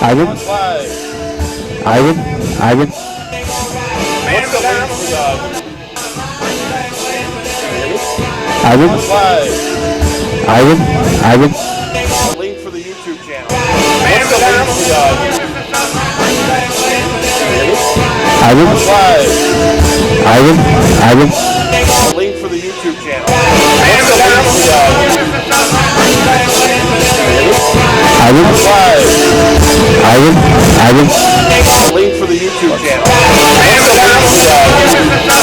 Ivan? Ivan? Ivan? What's the link for the... Ivan? Ivan? Ivan? Link for the YouTube channel. What's the link for the... Ivan? Ivan? Ivan? Link for the YouTube channel. What's the link for the... Ivan? Ivan? Ivan? Link for the YouTube channel. What's the link for the...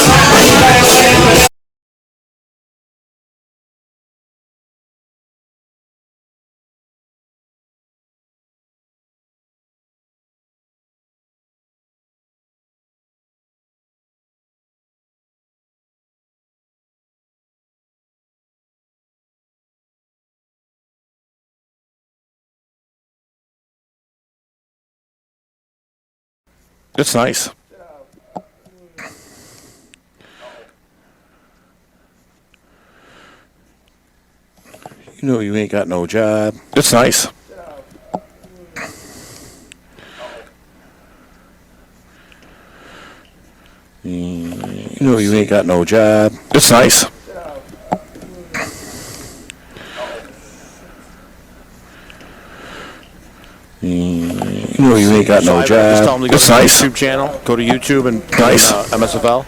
It's nice. You know you ain't got no job. It's nice. You know you ain't got no job. It's nice. You know you ain't got no job. It's nice. YouTube channel. Go to YouTube and Nice. MSFL.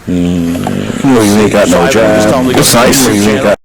You know you ain't got no job. It's nice. You ain't got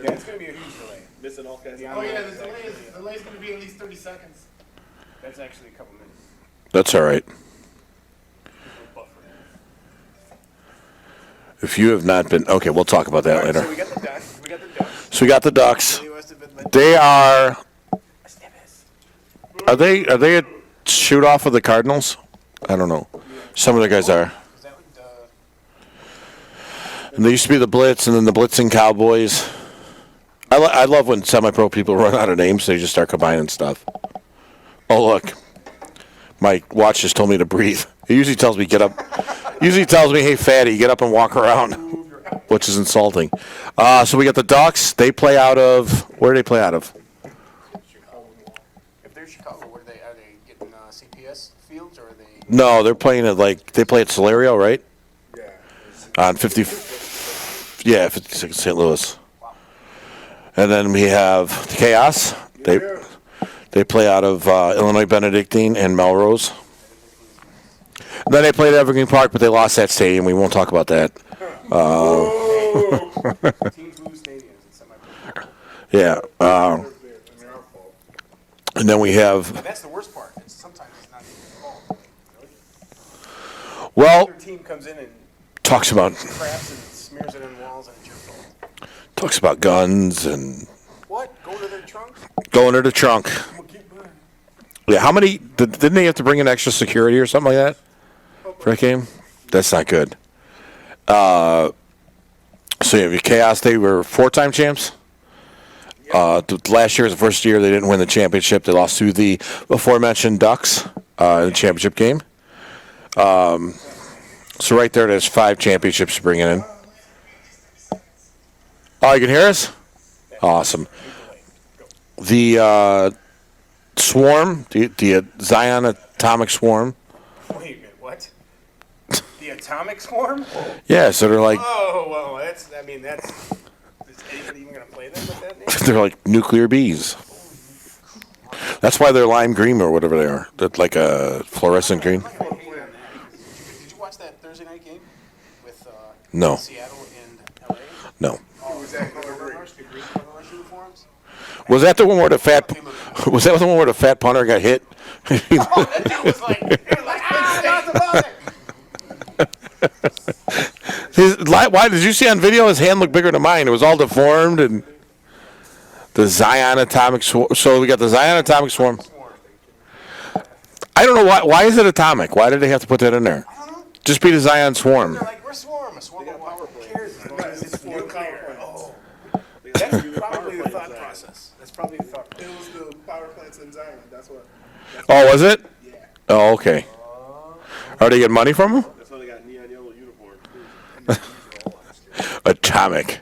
Yeah, it's going to be a huge delay. Missing all kinds of. Oh, yeah, The delay's going to be at least 30 seconds. That's actually a couple minutes. That's all right. If you have not been, okay, we'll talk about that later. So we got the Ducks. So we got the Ducks. They are. Are they a shoot off of the Cardinals? I don't know. Some of the guys are. And they used to be the Blitz, and then the Blitzing Cowboys. I love when semi-pro people run out of names, so they just start combining stuff. Oh look, my watch just told me to breathe. It usually tells me get up. Usually tells me, hey fatty, get up and walk around, which is insulting. So we got the Ducks. They play out of, where do they play out of? If they're Chicago, are they getting CPS fields, or are they? No, they're playing at they play at Solario, right? Yeah. On 50, yeah, 56 St. Louis. And then we have the Chaos. They play out of Illinois Benedictine and Melrose. And then they played at Evergreen Park, but they lost that stadium. We won't talk about that. Teams lose stadiums in semi-pro. Yeah. And then we have. That's the worst part. Sometimes it's not even your fault. Well, Their team comes in and talks about craps and smears it on walls, and it's your fault. talks about guns and What? Go to their trunk? going to the trunk. Yeah, how many didn't they have to bring in extra security or something like that for that game? That's not good. So you have your Chaos. They were 4-time champs. Last year was the first year they didn't win the championship. They lost to the aforementioned Ducks in the championship game. So right there, there's 5 championships to bring in. Oh, you can hear us? Awesome. The Swarm, the Zion Atomic Swarm. Wait a minute, what? The atomic swarm? Yeah, so they're like Oh, well, that's. Is anybody even going to play them with that name? they're like nuclear bees. That's why they're lime green or whatever they are. They're like a fluorescent green. Did you watch that Thursday night game with No, Seattle and LA? no. Oh, was that color green? The green color uniforms? Was that the one where the fat? Was that the one where the fat punter got hit? That dude was like, that's about it. Why did you see on video? His hand looked bigger than mine. It was all deformed and the Zion Atomic Swarm. So we got the Zion Atomic Swarm. I don't know why. Why is it atomic? Why did they have to put that in there? I don't know. Just be the Zion Swarm. They're like, we're Swarm. A Swarm of what? Who cares? As long as it's nuclear. Oh. That's probably the thought process. That's probably the thought process. It was the power plants in Zion. That's what. Oh, was it? Yeah. Oh, okay. Are they getting money from them? That's why they got neon yellow uniforms. Atomic.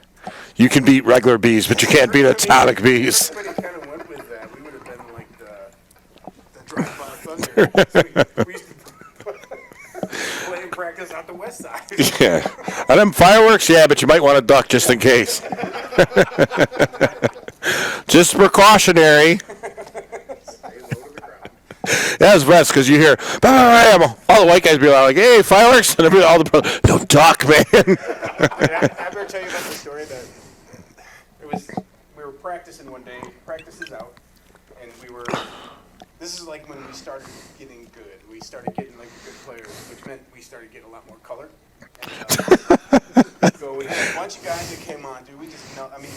You can beat regular bees, but you can't beat atomic bees. Everybody kind of went with that. We would have been like the drive-by thunder. We used to play and practice out the west side. Yeah. And them fireworks, yeah, but you might want to duck just in case. Just precautionary. That's best because you hear, bam, all the white guys be like, hey, fireworks, and all the no duck, man. I better tell you about the story that we were practicing one day. Practice is out, and this is like when we started getting good. We started getting like good players, which meant we started getting a lot more color. And, so we had a bunch of guys that came on, dude. We just,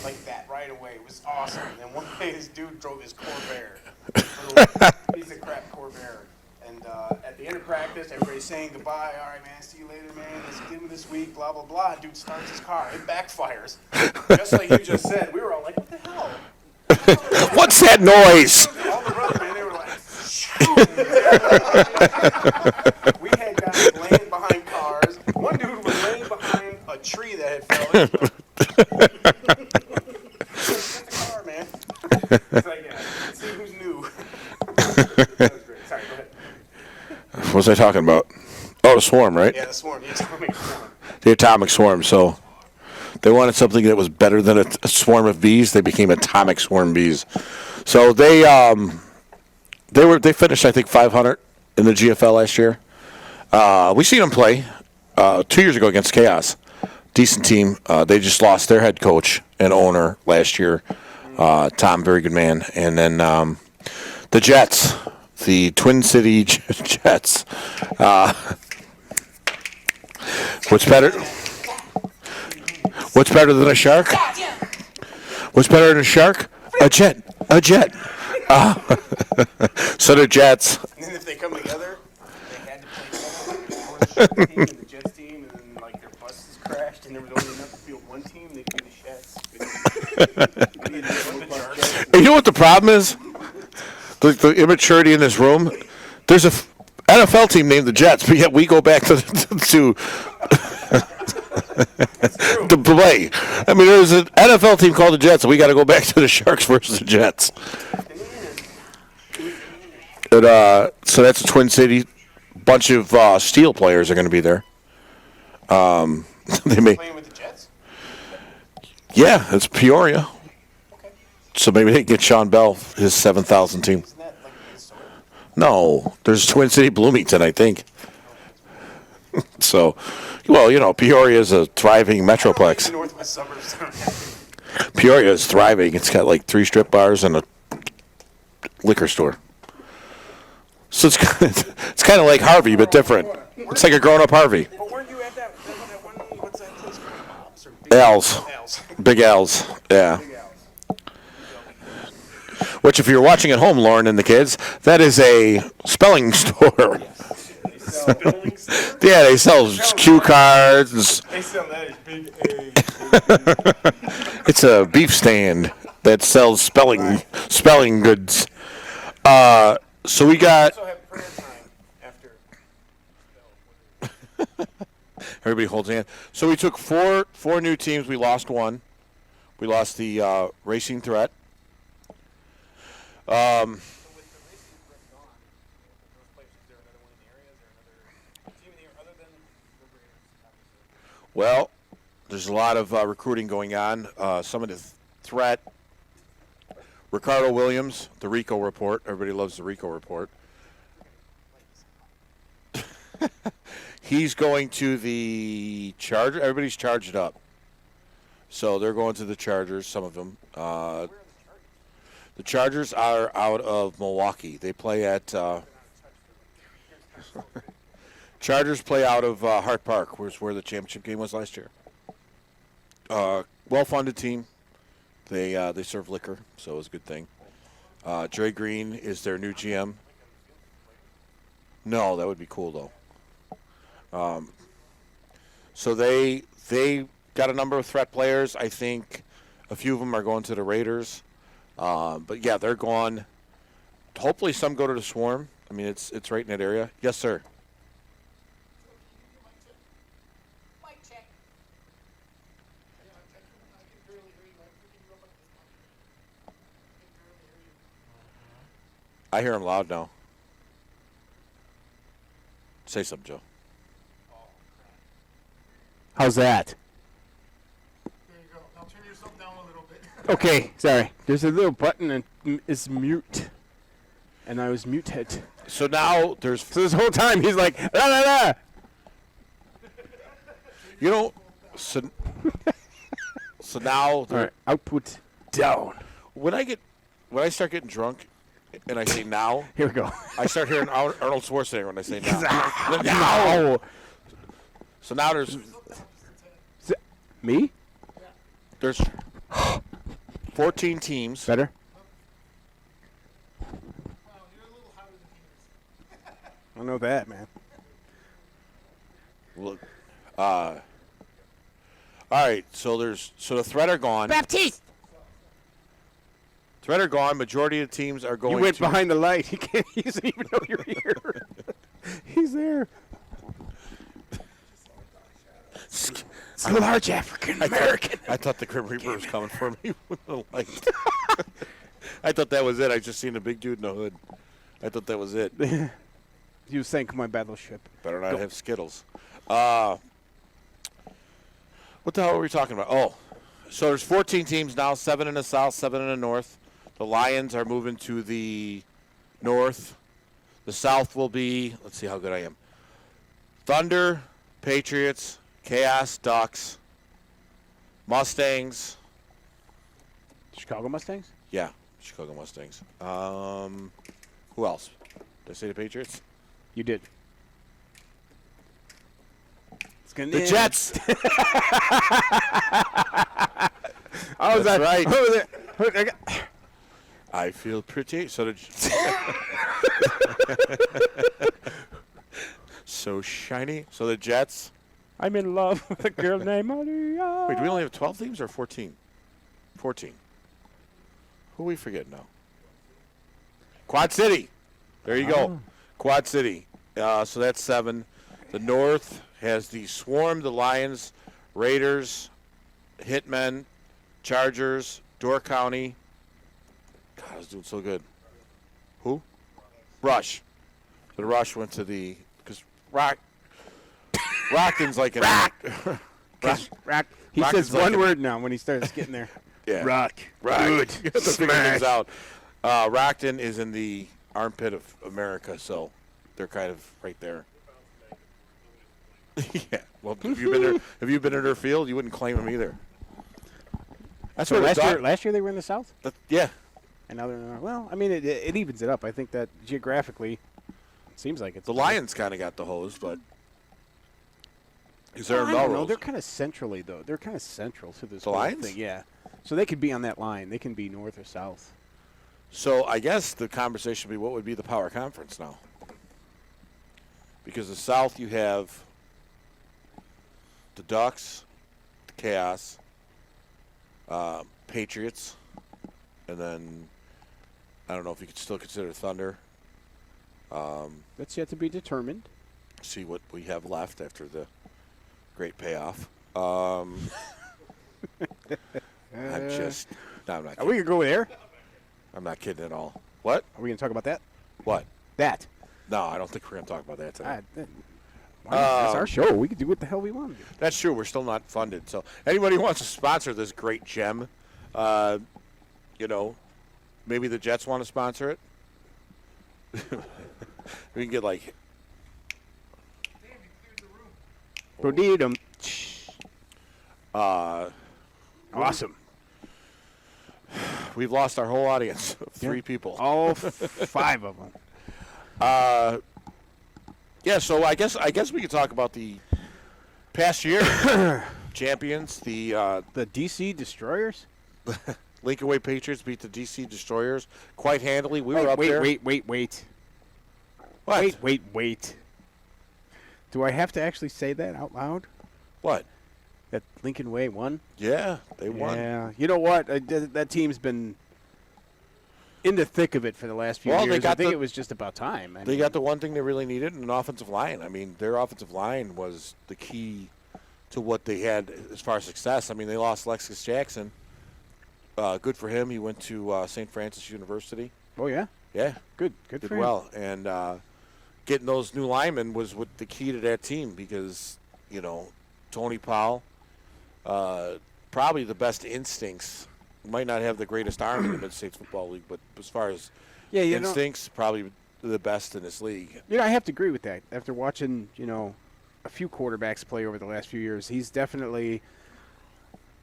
like that right away. It was awesome. And then one day this dude drove his Corvair, little piece of crap Corvair. And at the end of practice, everybody's saying goodbye. All right, man. See you later, man. Let's get him this week. Blah blah blah. And dude starts his car. It backfires, just like you just said. We were all like, "What the hell? What's that noise? All the brothers, man, they were like, we had guys laying behind cars. One dude was laying behind a tree that had fell into him. Get the car, man. It's like, yeah, let's see who's new. That was great. Sorry, go ahead. What was I talking about? Oh, the Swarm, right? Yeah, the Swarm. The Atomic Swarm. The Atomic Swarm. So they wanted something that was better than a swarm of bees. They became Atomic Swarm bees. So they finished, I think, 500 in the GFL last year. We seen them play 2 years ago against Chaos. decent team. They just lost their head coach and owner last year. Tom, very good man. And then the Jets, the Twin City Jets. What's better? What's better than a shark? What's better than a shark? A jet. A jet. So the Jets. And then if they come together, they had to play together. The Jets team and the Jets team, and then like their buses crashed, and there was only enough to field one team. They could be the Jets. You know what the problem is? The immaturity in this room. There's a NFL team named the Jets, but yet we go back to play. I mean, there's an NFL team called the Jets, and we got to go back to the Sharks versus the Jets. But, so that's a Twin City. Bunch of Steel players are going to be there. They may. Playing with the Jets? Yeah, it's Peoria. Okay. So maybe they can get Sean Bell, his 7,000 team. Isn't that like Minnesota? No, there's Twin City Bloomington, I think. So, well, you know, Peoria is a thriving The metroplex. northwest suburbs don't have Peoria is thriving. It's got like 3 strip bars and a liquor store. So it's kind of like Harvey, but different. It's like a grown-up Harvey. But weren't you at that one, what's that place called? Bob's or Big Al's. Al's. Big Al's. Yeah. Big Al's. Which, if you're watching at home, Lauren and the kids, that is a spelling store. Yeah, they sell cue cards. They sell that as Big A. It's a beef stand that sells spelling goods. So we got Also have prayer time after. everybody holds hand. So we took four new teams. We lost one. We lost the Racing Threat. So with the racing threat gone, those players, is there another one in the area? Is there another team in the area other than the Raiders, obviously? Well, there's a lot of recruiting going on. Some of the threat. Ricardo Williams, the Rico Report. Everybody loves the Rico Report. He's going to the Chargers. Everybody's charged up. So they're going to the Chargers, some of them. The Chargers are out of Milwaukee. They play at Chargers play out of Hart Park, where the championship game was last year. Well-funded team. They serve liquor, so it was a good thing. Dre Green is their new GM. No, that would be cool though. So they got a number of threat players. I think a few of them are going to the Raiders. But yeah, they're gone. Hopefully some go to the Swarm. I mean, it's right in that area. Yes, sir. I hear him loud now. Say something, Joe. How's that? There you go. Now turn yourself down a little bit. Okay, sorry. There's a little button and it's mute. And I was muted. So now there's, So this whole time he's like, la la la. you know, so now All right, output down. when I start getting drunk, and I say now, Here we go. I start hearing Arnold Schwarzenegger when I say now. No. So now there's Me? 14 teams. Better? Wow, you're a little hotter than he is. I know that, man. Look, all right. So the threat are gone. Baptiste! Threat are gone. Majority of the teams are going. You went to, behind the light. He doesn't even know you're here. He's there. It's a large African American. I thought the Grim Reaper was coming for me with the light. I thought that was it. I just seen a big dude in the hood. I thought that was it. You sank my battleship. Better not have Skittles. What the hell are we talking about? Oh, so there's 14 teams now, 7 in the south, 7 in the north. The Lions are moving to the north. The south will be, let's see how good I am. Thunder, Patriots, Chaos, Ducks, Mustangs. Chicago Mustangs? Yeah, Chicago Mustangs. Who else? Did I say the Patriots? You did. It's gonna The Jets. I was That's right. right. I feel pretty. So did. So shiny. So the Jets. I'm in love with a girl named Maria. Wait, do we only have 12 teams or 14? 14. Who we forget now? Quad City. There you go. Quad City. So that's 7. The North has the Swarm, the Lions, Raiders, Hitmen, Chargers, Door County. God, I was doing so good. Who? Rush. The Rush went to the because Rockton's like an Rock. He Rock says is like one a- word now when he starts getting there. yeah. Rock. Good. Good. To figure Smash. things out. Rockton is in the armpit of America, so they're kind of right there. Yeah. Well, have you been there? Have you been in their field? You wouldn't claim them either. That's So what last year they were in the South, Yeah. and now they're in the North. Well, I mean, it evens it up. I think that geographically, it seems like it's The Lions kind of got the hose, but is there I don't know. Melrose? They're kind of centrally though. They're kind of central to this The whole Lions? thing. Yeah. So they could be on that line. They can be north or south. So I guess the conversation would be what would be the power conference now? Because the South you have the Ducks, the Chaos, Patriots, and then I don't know if you could still consider Thunder. That's yet to be determined. See what we have left after the great payoff. I'm just no, I'm not Are kidding. we gonna go there? I'm not kidding at all. What? Are we gonna talk about that? What? That. No, I don't think we're going to talk about that today. That's our show. We can do what the hell we want to do. That's true. We're still not funded. So anybody who wants to sponsor this great gem, you know, maybe the Jets want to sponsor it. We can get like Prodidum. Awesome. we've lost our whole audience of 3 people. All 5 of them. Yeah, so I guess we could talk about the past year champions. The The DC Destroyers. Lincoln Way Patriots beat the DC Destroyers quite handily. We were up there. Wait. What? Wait. Do I have to actually say that out loud? What? That Lincoln Way won? Yeah, they won. Yeah. You know what? That team's been in the thick of it for the last few Well, they years. got I think the- it was just about time. I They mean, got the one thing they really needed, an offensive line. I mean, their offensive line was the key to what they had as far as success. I mean, they lost Lexus Jackson. Good for him. He went to St. Francis University. Oh, yeah? Yeah, Good did for him. well. And getting those new linemen was what the key to that team because, you know, Tony Powell, probably the best instincts. Might not have the greatest arm in the MidStates Football League, but as far as Yeah, you know, instincts, probably the best in this league. I have to agree with that. After watching, a few quarterbacks play over the last few years, he's definitely.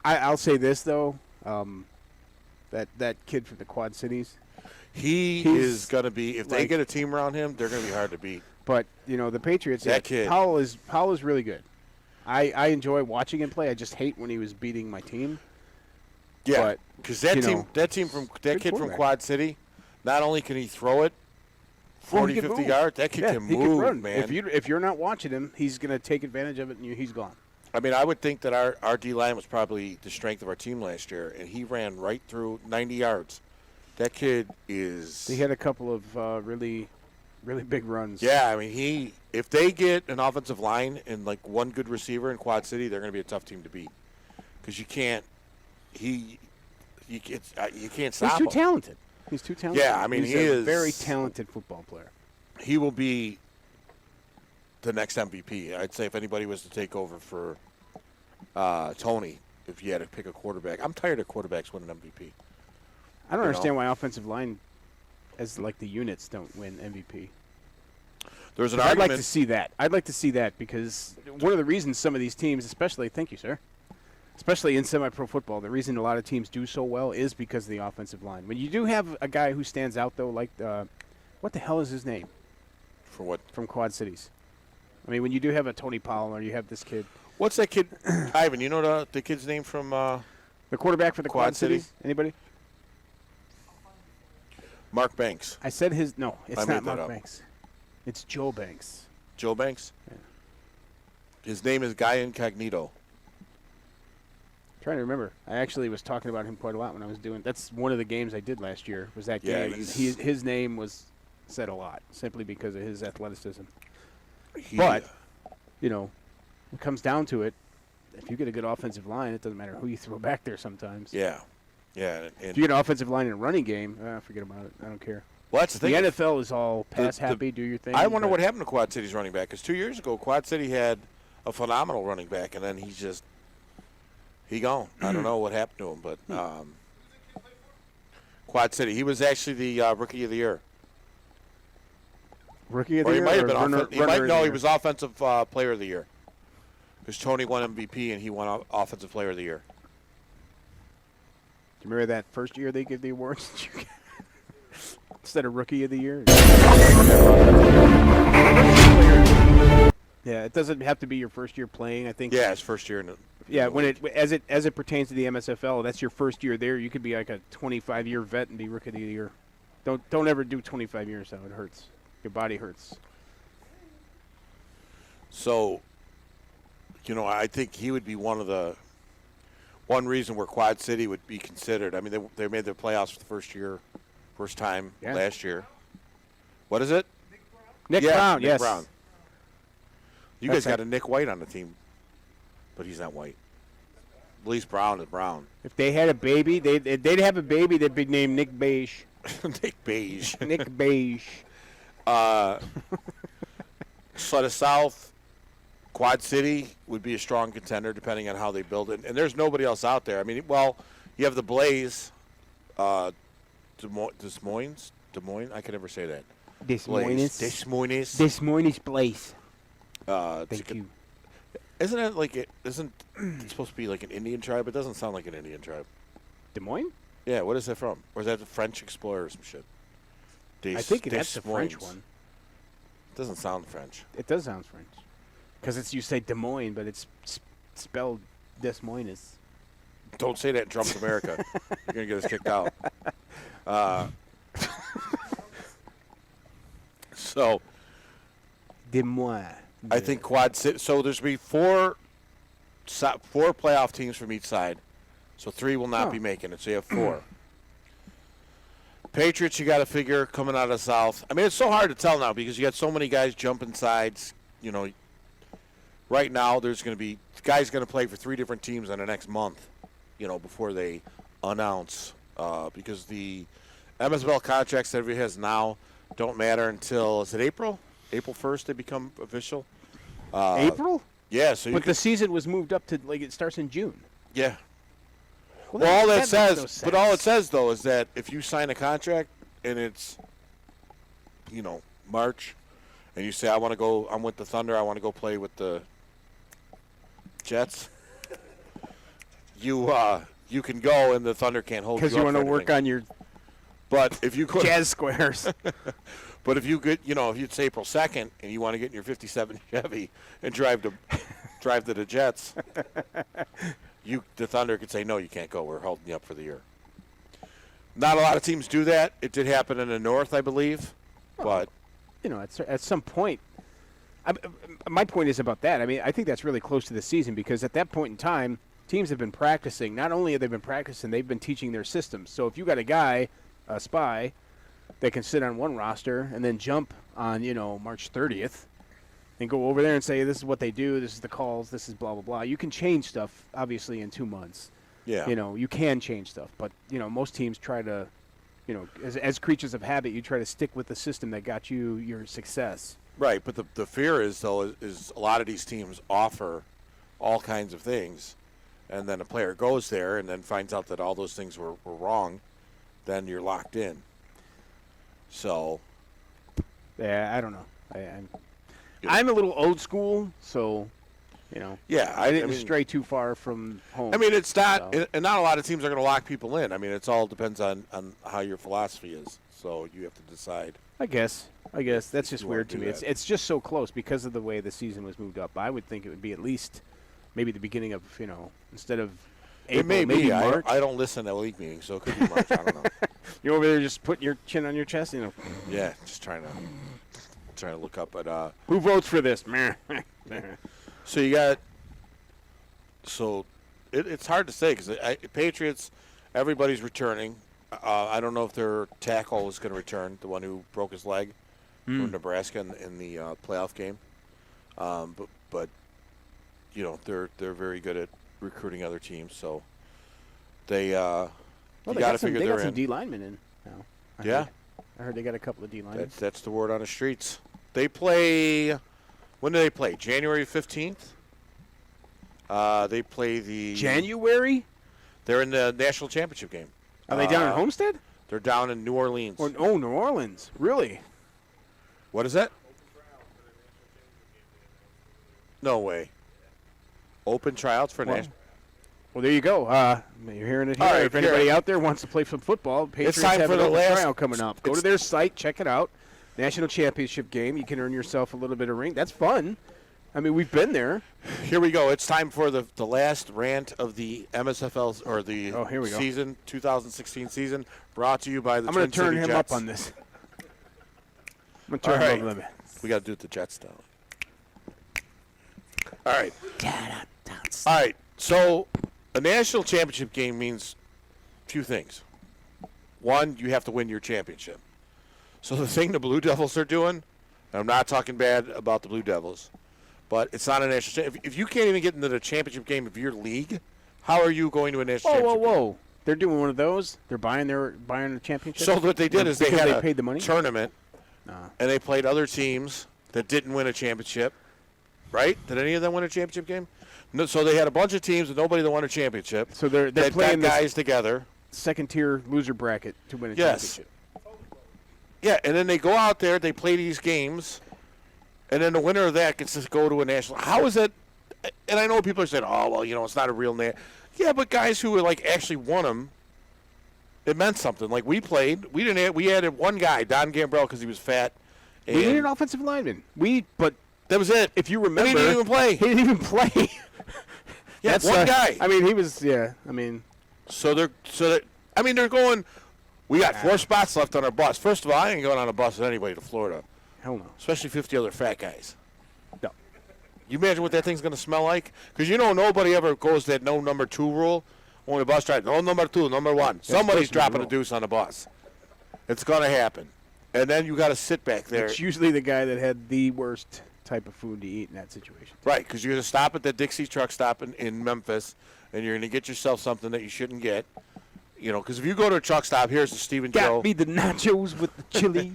I'll say this though, that kid from the Quad Cities. He He's is going to be, if they like- get a team around him, they're going to be hard to beat. But the Patriots. That kid. Powell is really good. I enjoy watching him play. I just hate when he was beating my team. Yeah, But, because that you team, know, that kid from quarterback. Quad City, not only can he throw it 40, he can 50 move. yards, that kid Yeah, can he move, can run. man. If you're not watching him, he's going to take advantage of it, and he's gone. I mean, I would think that our D-line was probably the strength of our team last year, and he ran right through 90 yards. That kid is... He had a couple of really, really big runs. Yeah, I mean, if they get an offensive line and, like, one good receiver in Quad City, they're going to be a tough team to beat. Because you can't stop He's too him. talented. He's too talented. Yeah, I mean, he's he a is- very talented football player. He will be the next MVP. I'd say if anybody was to take over for Tony, if you had to pick a quarterback. I'm tired of quarterbacks winning MVP. I don't You understand know? why offensive line, as like the units, don't win MVP. There's an I'd argument. like to see that. I'd like to see that because one of the reasons some of these teams, especially, thank you, sir. especially in semi-pro football, the reason a lot of teams do so well is because of the offensive line. When you do have a guy who stands out, though, like what the hell is his name For what? from Quad Cities? I mean, when you do have a Tony Powell or you have this kid, What's that kid? Ivan, you know the kid's name from the quarterback for the Quad City? Cities. Anybody? Mark Banks? I said his. No, it's I not made that Mark up. Banks. It's Joe Banks. Joe Banks? Yeah. His name is Guy Incognito. Trying to remember. I actually was talking about him quite a lot when I was doing. That's one of the games I did last year. Was that Yeah, game? His name was said a lot simply because of his athleticism. He- But you know, it comes down to it. If you get a good offensive line, it doesn't matter who you throw back there. Sometimes. yeah. If And, you get an offensive line in a running game, forget about it. I don't care. well, that's the The thing. NFL is all pass the- happy, do your thing. I wonder but what happened to Quad City's running back. Because 2 years ago, Quad City had a phenomenal running back, and then he gone. I don't know what happened to him, but Quad City. He was actually the Rookie of the Year. Rookie of Or the he year. might have or been. runner, He runner might, of no, the he year? was Offensive Player of the Year. Because Tony won MVP and he won Offensive Player of the Year. Do you remember that first year they give the awards instead of Rookie of the Year? Yeah, it doesn't have to be your first year playing. I think. Yeah, his first year in the. Yeah, when as it pertains to the MSFL, that's your first year there. You could be like a 25-year vet and be Rookie of the Year. Don't ever do 25 years though. It hurts. Your body hurts. So, I think he would be one reason where Quad City would be considered. I mean, they made their playoffs for the first time Yeah. last year. What is it? Nick Yeah, Brown, Nick yes. Brown. You That's guys got a Nick White on the team, but he's not white. At least Brown is brown. If they had a baby, they'd have a baby that'd be named Nick Beige. Nick Beige. Nick Beige. So the South, Quad City would be a strong contender depending on how they build it. And there's nobody else out there. I mean, you have the Blaze, Des Moines. I can never say that. Des Moines. Des Moines. Des Moines Blaze. Thank Thank you. Isn't it like isn't it supposed to be like an Indian tribe? It doesn't sound like an Indian tribe. Des Moines? Yeah, what is that from? Or is that the French explorer or some shit? I think that's the French one. Doesn't sound French. It does sound French. Because you say Des Moines, but it's spelled Des Moines. Don't say that in Trump's America. You're going to get us kicked out. So Des Moines. I think Quad City. So there's going to be four playoff teams from each side. So 3 will not be making it. So you have 4. Patriots, you got to figure coming out of the South. I mean, it's so hard to tell now because you got so many guys jumping sides. Right now there's going to be guys going to play for 3 different teams in the next month. Before they announce because the MSFL contracts that everybody has now don't matter until is it April? April 1st they become official. April? Yeah. So But the season was moved up to it starts in June. yeah. Well, Well, all that makes says, no but all it sense. says though is that if you sign a contract and it's, March, and you say I'm with the Thunder, I want to go play with the Jets. You can go and the Thunder can't hold you. Because you want to work on your But if you could, jazz squares. but if you get, if it's April 2nd and you want to get in your '57 Chevy and drive to the Jets, the Thunder could say no, you can't go. We're holding you up for the year. Not a lot of teams do that. It did happen in the North, I believe, but at some point. My point is about that. I mean, I think that's really close to the season because at that point in time, teams have been practicing. Not only have they been practicing, they've been teaching their systems. So if you got a guy, a spy, that can sit on one roster and then jump on, March 30th and go over there and say, this is what they do, this is the calls, this is blah, blah, blah. You can change stuff, obviously, in 2 months. yeah, You can change stuff. But, most teams try to, as creatures of habit, you try to stick with the system that got you your success. right. But the fear is though is a lot of these teams offer all kinds of things, and then a player goes there and then finds out that all those things were wrong, then you're locked in. So Yeah, I don't know. I'm a little old school, so You know. Yeah, I didn't mean, stray too far from home. I mean, it's not, So. and not a lot of teams are going to lock people in. I mean, it's all depends on how your philosophy is. So you have to decide. I guess that's just you wanna weird to do me. that. It's just so close because of the way the season was moved up. I would think it would be at least maybe the beginning of instead of April, It may maybe be. March. I don't listen to league meetings, so it could be March. I don't know. You're over there just putting your chin on your chest. Yeah, just trying to look up. But Who votes for this? Meh. so you got. So it's hard to say because Patriots, everybody's returning. I don't know if their tackle is going to return, the one who broke his leg from Nebraska in the playoff game. But they're very good at recruiting other teams, so they Well, you they got to got some, figure they they're got some in. D linemen in now. Yeah, I heard they got a couple of D linemen. that's the word on the streets. They play. When do they play? January 15th. They play the January? They're in the national championship game. Are they down in Homestead? They're down in New Orleans. New Orleans. Really? What is that? No way. Open tryouts for national. Well, there you go. You're hearing it here. All right, if anybody here. out there wants to play some football, Patriots time have for an the open last- tryout coming up. Go to their site, check it out. National championship game. You can earn yourself a little bit of ring. That's fun. I mean, we've been there. Here we go. It's time for the last rant of the MSFL or the here we go. season 2016 season, brought to you by the I'm going Twin to turn City him Jets. up on this. I'm going to turn All him right. up a little bit. We got to do it the Jets style. All right. All right. So a national championship game means two things. One, you have to win your championship. So the thing the Blue Devils are doing, and I'm not talking bad about the Blue Devils, but it's not a national championship. If you can't even get into the championship game of your league, how are you going to a national Whoa, championship game? They're doing one of those. They're buying the championship. So what they did is they Because had they a paid the money? tournament, and they played other teams that didn't win a championship, right? Did any of them win a championship game? No. So they had a bunch of teams and nobody that won a championship. So they're that playing got this guys together. second-tier loser bracket to win a Yes. championship. Yeah, and then they go out there, they play these games, and then the winner of that gets to go to a national. How is that? And I know people are saying, "Oh, well, it's not a real name." Yeah, but guys who actually won them, it meant something. Like we played, we had one guy, Don Gambrell, because he was fat. We needed and an offensive lineman. But that was it. if you remember, he didn't even play. He didn't even play. Yeah, That's one guy. I mean, he was. Yeah. I mean, So they're going. We got 4 spots left on our bus. First of all, I ain't going on a bus with anybody to Florida, hell no. especially 50 other fat guys. No. You imagine what that thing's going to smell like? Because nobody ever goes that no number 2 rule. Only bus driver, no number 2, number 1. Somebody's supposed to be the dropping a rule. deuce on the bus. It's going to happen. And then you got to sit back there. It's usually the guy that had the worst type of food to eat in that situation. Right, because you're going to stop at the Dixie truck stop in Memphis, and you're going to get yourself something that you shouldn't get. Because if you go to a truck stop, here's the Stephen Joe. Got me the nachos with the chili.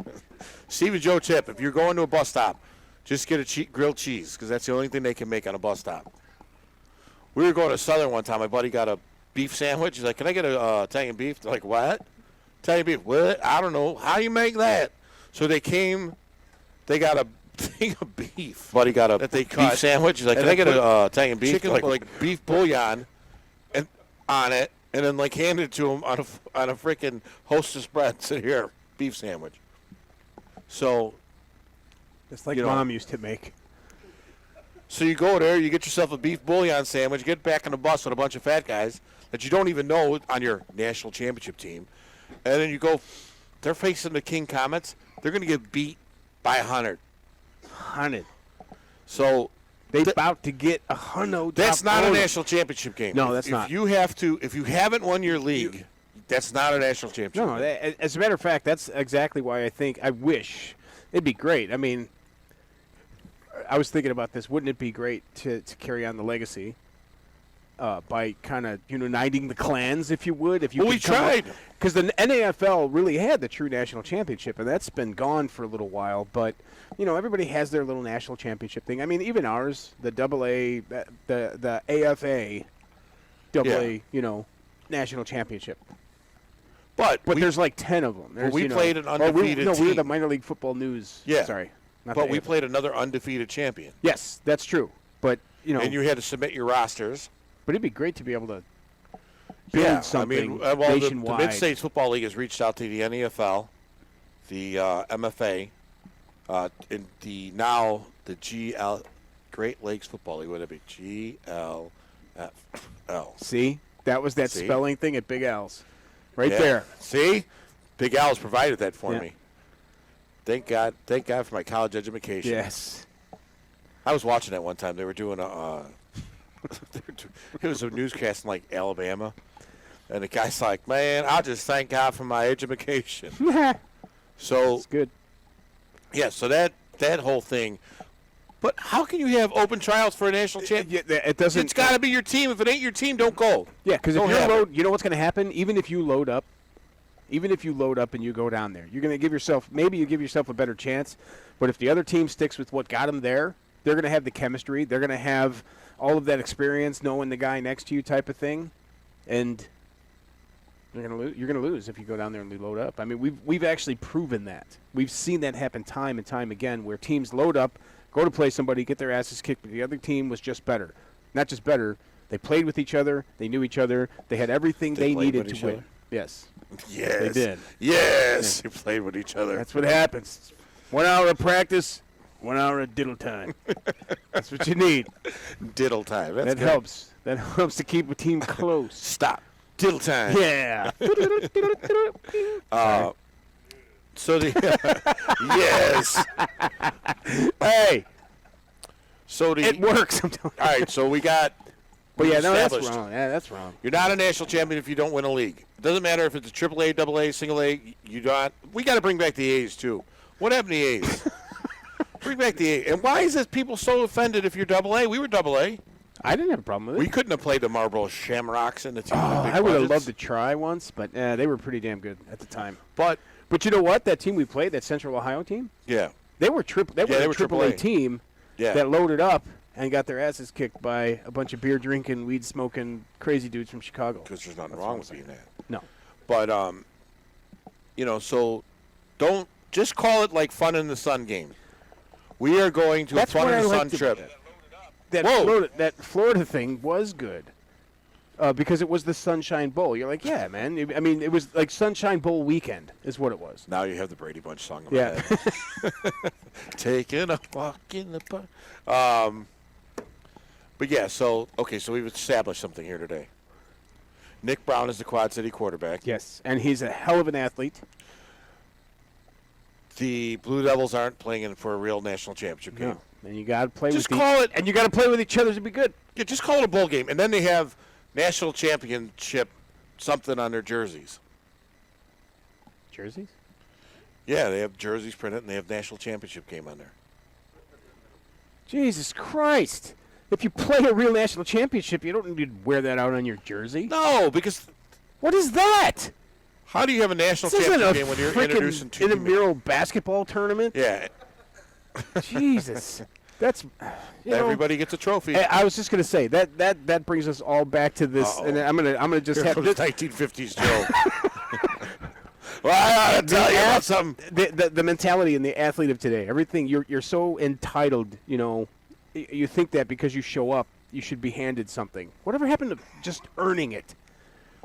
Stephen Joe tip, if you're going to a bus stop, just get a grilled cheese, because that's the only thing they can make on a bus stop. We were going to Southern one time. My buddy got a beef sandwich. He's like, can I get a Italian beef? They're like, what? Italian beef? What? I don't know. How do you make that? So they got a thing of beef. Buddy got a beef sandwich. He's like, can I get a Italian beef? Chicken, like beef bouillon and on it, and then handed it to him on a freaking Hostess bread. Said, here, beef sandwich. So It's like Mom used to make. So you go there, you get yourself a beef bouillon sandwich, get back on the bus with a bunch of fat guys that you don't even know on your national championship team, and then you go. They're facing the King Comets. They're going to get beat by 100. 100. So They about to get a hundo. that's not a national championship game. No, that's if not. If you haven't won your league, that's not a national championship. No, game. as a matter of fact, that's exactly why I wish it'd be great. I mean, I was thinking about this. Wouldn't it be great to carry on the legacy by kind of uniting the clans, if you would? If you we tried. Because the NAFL really had the true national championship, and that's been gone for a little while. But everybody has their little national championship thing. I mean, even ours, the AA, the AFA, national championship. But There's like 10 of them. we played an undefeated we're team. the minor league football news. Yeah. Sorry. Not but the we AFL. played another undefeated champion. Yes, that's true. But you know, And you had to submit your rosters. but it'd be great to be able to build something the nationwide. Mid-States Football League has reached out to the NEFL, the MFA, and the GL, Great Lakes Football League. Would it be GLFL? See, that was that See? spelling thing at Big Al's, right Yeah. there. See, Big Al's provided that for Yeah. me. Thank God for my college education. Yes. I was watching that one time. They were doing it was a newscast in like Alabama, and the guy's like, "Man, I'll just thank God for my education." So It's good. yeah, so that whole thing. But how can you have open trials for a national champion? Yeah, it doesn't. It's got to be your team. If it ain't your team, don't go. Yeah, because if Don't you're have you know what's going to happen? Even if you load up and you go down there, you're going to give yourself a better chance. But if the other team sticks with what got them there, they're going to have the chemistry. They're going to have all of that experience, knowing the guy next to you, type of thing, and you're going to lose if you go down there and load up. I mean, we've actually proven that. We've seen that happen time and time again, where teams load up, go to play somebody, get their asses kicked, but the other team was just better. Not just better. They played with each other. They knew each other. They had everything They they played needed with each to win. other? Yes. Yes, They did. Yes, they played with each other. That's what happens. 1 hour of practice, 1 hour of diddle time. That's what you need. Diddle time. That's That good. helps. That helps to keep a team close. Stop. Diddle time. Yeah. So the yes. Hey, So the it works. I'm telling you. all right. So we got. But yeah, no, that's established. wrong. Yeah, that's wrong. You're not a national champion if you don't win a league. It doesn't matter if it's a AAA, AA, single A. You don't. We got to bring back the A's too. What happened to the A's? Bring back the A's. And why is this people so offended if you're AA? We were AA. I didn't have a problem with it. We couldn't have played the Marlboro Shamrocks in the team. with big I would have budgets. loved to try once, but they were pretty damn good at the time. But But you know what? That team we played, that Central Ohio team, yeah, they were a triple A AAA. team yeah. that loaded up and got their asses kicked by a bunch of beer drinking, weed smoking, crazy dudes from Chicago. Because there's nothing That's wrong what with I'm being that. No. But so don't just call it like fun in the sun game. We are going to That's a fun what in I the sun liked trip. about that Whoa. That Florida thing was good because it was the Sunshine Bowl. You're like, yeah, man. I mean, it was like Sunshine Bowl weekend is what it was. Now you have the Brady Bunch song in my Yeah. head. Taking a walk in the park. But yeah, so we've established something here today. Nick Brown is the Quad City quarterback. Yes, and he's a hell of an athlete. The Blue Devils aren't playing in for a real national championship game. No. And you got to play Just with call it. and you got to play with each other to be good. Yeah, just call it a bowl game, and then they have national championship something on their jerseys. Jerseys? Yeah, they have jerseys printed, and they have national championship game on there. Jesus Christ. If you play a real national championship, you don't need to wear that out on your jersey. No, because What is that? how do you have a national This isn't championship a game when you're freaking introducing two? intramural basketball tournament. Yeah, Jesus. That's everybody gets a trophy. I was just gonna say that brings us all back to this, Uh-oh. and I'm gonna just Here have comes this, 1950s Joe. Well, I gotta tell you about something. the mentality and the athlete of today. Everything you're so entitled. You know, you think that because you show up, you should be handed something. Whatever happened to just earning it?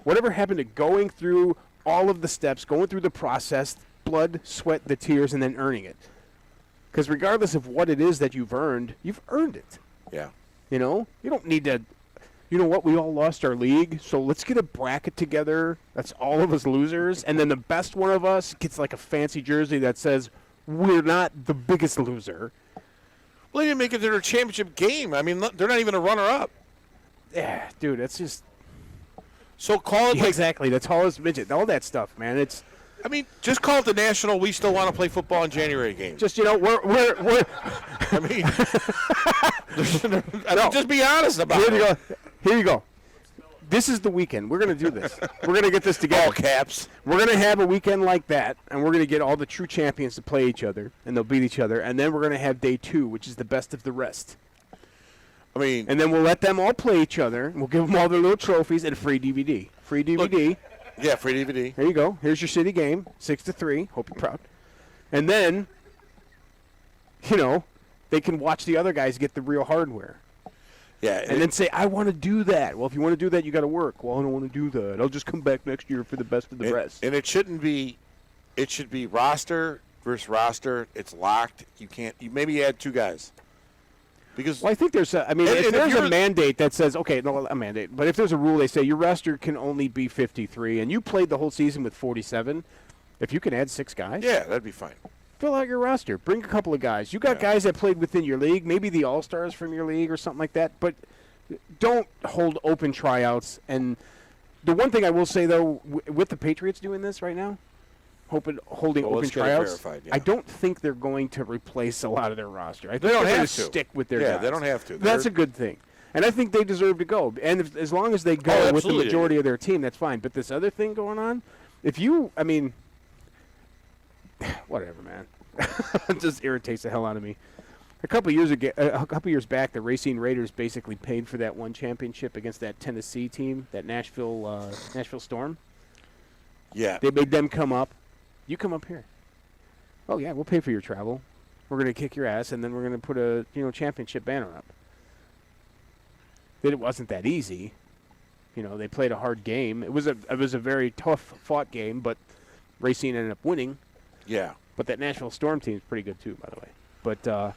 Whatever happened to going through all of the steps, going through the process, blood, sweat, the tears, and then earning it? Because regardless of what it is that you've earned it. Yeah. You know, you don't need to. You know what? We all lost our league, so let's get a bracket together. That's all of us losers, and then the best one of us gets like a fancy jersey that says we're not the biggest loser. Well, they didn't make it to their championship game. I mean, they're not even a runner-up. Yeah, dude, that's just So call it like. exactly the tallest midget, all that stuff, man. It's I mean, just call it the national. We still want to play football in January game. just we're I mean, just be honest about here you it. go. Here you go. This is the weekend. We're gonna do this. We're gonna get this together. All caps. We're going to have a weekend like that, and we're going to get all the true champions to play each other, and they'll beat each other. And then we're going to have day 2, which is the best of the rest. I mean, And then we'll let them all play each other, and we'll give them all their little trophies and a free DVD. Free DVD. yeah, free DVD. Here you go. Here's your city game, 6-3. Hope you're proud. And then, you know, they can watch the other guys get the real hardware. Yeah, and then say, I want to do that. Well, if you want to do that, you got to work. Well, I don't want to do that. I'll just come back next year for the best of the rest. And it shouldn't be. It should be roster versus roster. It's locked. You can't. You maybe add 2 guys. Because Well, I think there's a, I mean, And- if and if there's a you're- mandate that says, okay, no, a mandate, but if there's a rule, they say your roster can only be 53, and you played the whole season with 47, if you can add 6 guys, yeah, that'd be fine. fill out your roster. Bring a couple of guys. You got Yeah. guys that played within your league, maybe the All-Stars from your league or something like that, but don't hold open tryouts. And the one thing I will say, though, with the Patriots doing this right now, holding Well, open let's get it tryouts, verified, yeah. I don't think they're going to replace a lot of their roster. I think They don't they're going have to to. stick with their Yeah, guys. they don't have to. That's They're- a good thing. And I think they deserve to go. And as long as they go with the absolutely. majority of their team, that's fine. But this other thing going on, if you, I mean, whatever, man. It just irritates the hell out of me. A couple years back, the Racing Raiders basically paid for that one championship against that Tennessee team, that Nashville Storm. Yeah. They made them come up. You come up here. Oh yeah, we'll pay for your travel. We're gonna kick your ass, and then we're gonna put a championship banner up. That it wasn't that easy. They played a hard game. It was a very tough fought game, but Racing ended up winning. Yeah. But that Nashville Storm team is pretty good too, by the way. But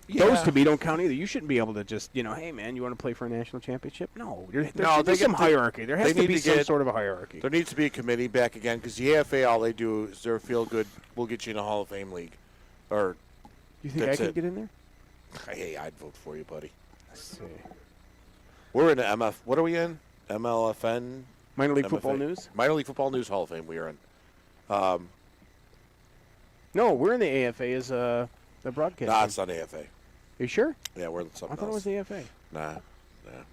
Yeah. those to me don't count either. You shouldn't be able to just hey man, you want to play for a national championship? No, there should they be some get to- hierarchy. There has they to need be to some get- sort of a hierarchy. There needs to be a committee back again because the AFA, all they do is they're feel good. We'll get you in a Hall of Fame league. Or, You think I that's can it. get in there? hey, I'd vote for you, buddy. Let's see. We're in the MF. What are we in? MLFN? Minor League MFA. Football News? Minor League Football News Hall of Fame we are in. No, we're in the AFA as the broadcast. Nah, team. it's not AFA. Are you sure? Yeah, we're I something thought it was else. the AFA. Nah.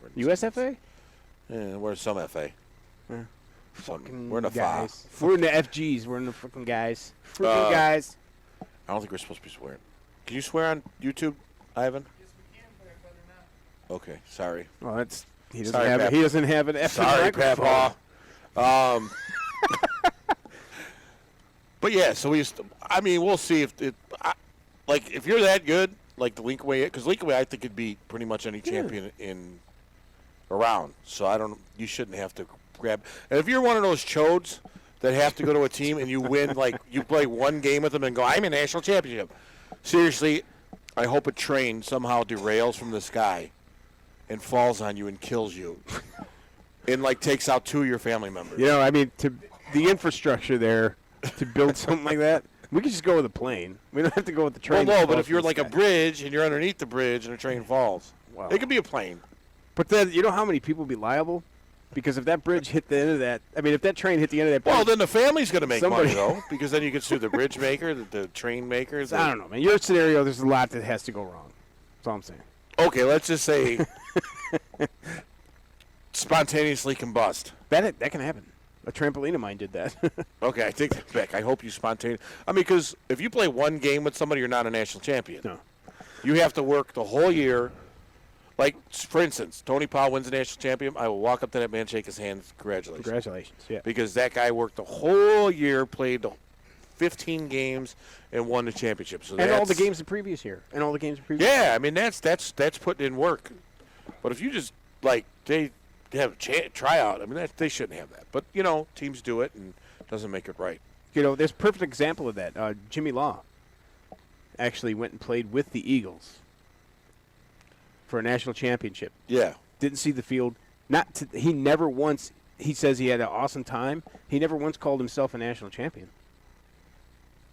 We're in something USFA? else. Yeah, we're some FA. Yeah. Some, we're in a guys. FA. We're in the FGs. We're in the freaking guys. Freaking Uh, guys. I don't think we're supposed to be swearing. Can you swear on YouTube, Ivan? Yes, we can, but I'd rather not. Okay, sorry. Well, that's he doesn't Sorry, have Pap. he doesn't have an effing Sorry, microphone. Papa. But yeah, so we'll see if if you're that good, like the Linkaway, because Linkaway I think could beat pretty much any champion in around. So you shouldn't have to grab. And if you're one of those chodes that have to go to a team and you win, like you play one game with them and go, I'm in national championship. Seriously, I hope a train somehow derails from the sky and falls on you and kills you. And takes out 2 of your family members. To the infrastructure there to build something like that, we could just go with a plane. We don't have to go with the train. Well, that no, but falls if you're from like the a sky. bridge and you're underneath the bridge and a train falls, Wow. it could be a plane. But then you know how many people would be liable? Because if that bridge hit the end of that, if that train hit the end of that bridge, Well, then the family's going to make Somebody- money, though, because then you can sue the bridge maker, the train makers. I don't know, man. Your scenario, there's a lot that has to go wrong. That's all I'm saying. Okay, let's just say spontaneously combust. That can happen. A trampoline of mine did that. Okay, I take that back. I hope you spontaneously. Because if you play one game with somebody, you're not a national champion. No. You have to work the whole year. Like, for instance, Tony Powell wins the national champion. I will walk up to that man, shake his hand, congratulations. Congratulations. Yeah. Because that guy worked the whole year, played the 15 games, and won the championship. So And all the that's- games the previous year. And all the games the previous Yeah, I mean that's putting in work. But if you just they have a tryout, I mean they shouldn't have that. But teams do it, and it doesn't make it right. There's a perfect example of that. Jimmy Law actually went and played with the Eagles for a national championship. Yeah, Didn't see the field. He never once. He says he had an awesome time. He never once called himself a national champion.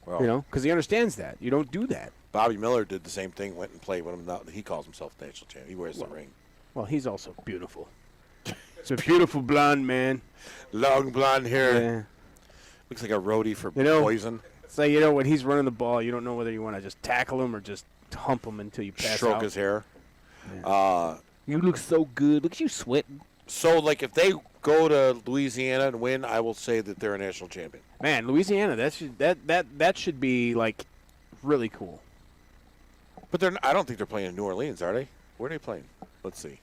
well, Because he understands that you don't do that. Bobby Miller did the same thing. Went and played with him. Now he calls himself national champion. He wears the ring. Well, he's also beautiful. It's a beautiful blonde man. Long blonde hair. Yeah. Looks like a roadie for You know- Poison. So when he's running the ball, you don't know whether you want to just tackle him or just hump him until you pass Stroke out. his hair. You look so good. Look at you sweating. So if they go to Louisiana and win, I will say that they're a national champion. Man, Louisiana, that should be really cool. But I don't think they're playing in New Orleans, are they? Where are they playing? Let's see.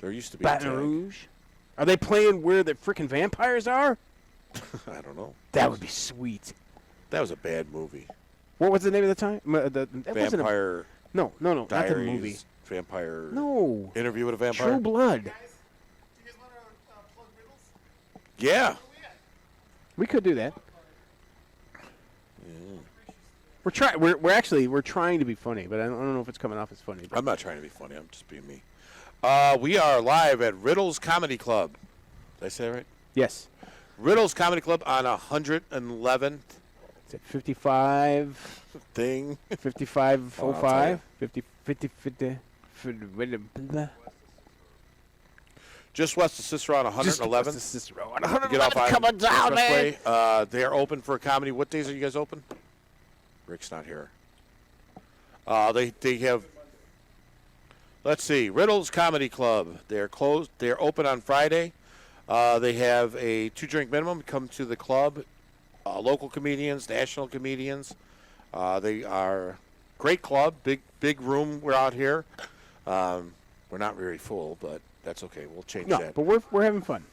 There used to be a Baton tag. Rouge. Are they playing where the freaking vampires are? I don't know. That would be sweet. That was a bad movie. What was the name of the time? That wasn't a- Vampire. No, not the Diaries, movie. Vampire. No. Interview with a Vampire. True Blood. Guys, do you guys want to plug Riddles? Yeah. Where we at? We could do that. We're trying. We're trying to be funny, but I don't know if it's coming off as funny. But I'm not trying to be funny. I'm just being me. We are live at Riddles Comedy Club. Did I say that right? yes, Riddles Comedy Club on 111th it's at 55, thing. 5505, 50, 50. Just west of Cicero on 111th. Cicero. Get off I Coming down, man. Expressway. They are open for a comedy. What days are you guys open? Rick's not here. They have. Let's see. Riddles Comedy Club. They're closed. They're open on Friday. They have a 2-drink minimum. Come to the club. Local comedians, national comedians. They are great club. Big room. We're out here. We're not very full, but that's okay. We'll change No, that. but we're having fun.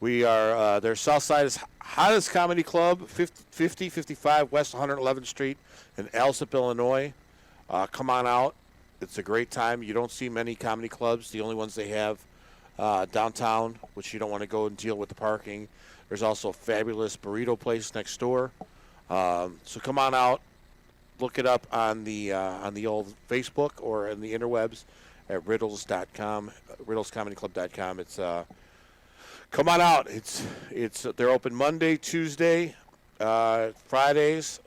We are their Southside's hottest comedy club, 55 West 111th Street in Alsip, Illinois. Come on out. It's a great time. You don't see many comedy clubs. The only ones they have downtown, which you don't want to go and deal with the parking. There's also a fabulous burrito place next door. So come on out. Look it up on the old Facebook or in the interwebs at riddles.com, riddlescomedyclub.com. It's come on out. It's they're open Monday, Tuesday, Fridays,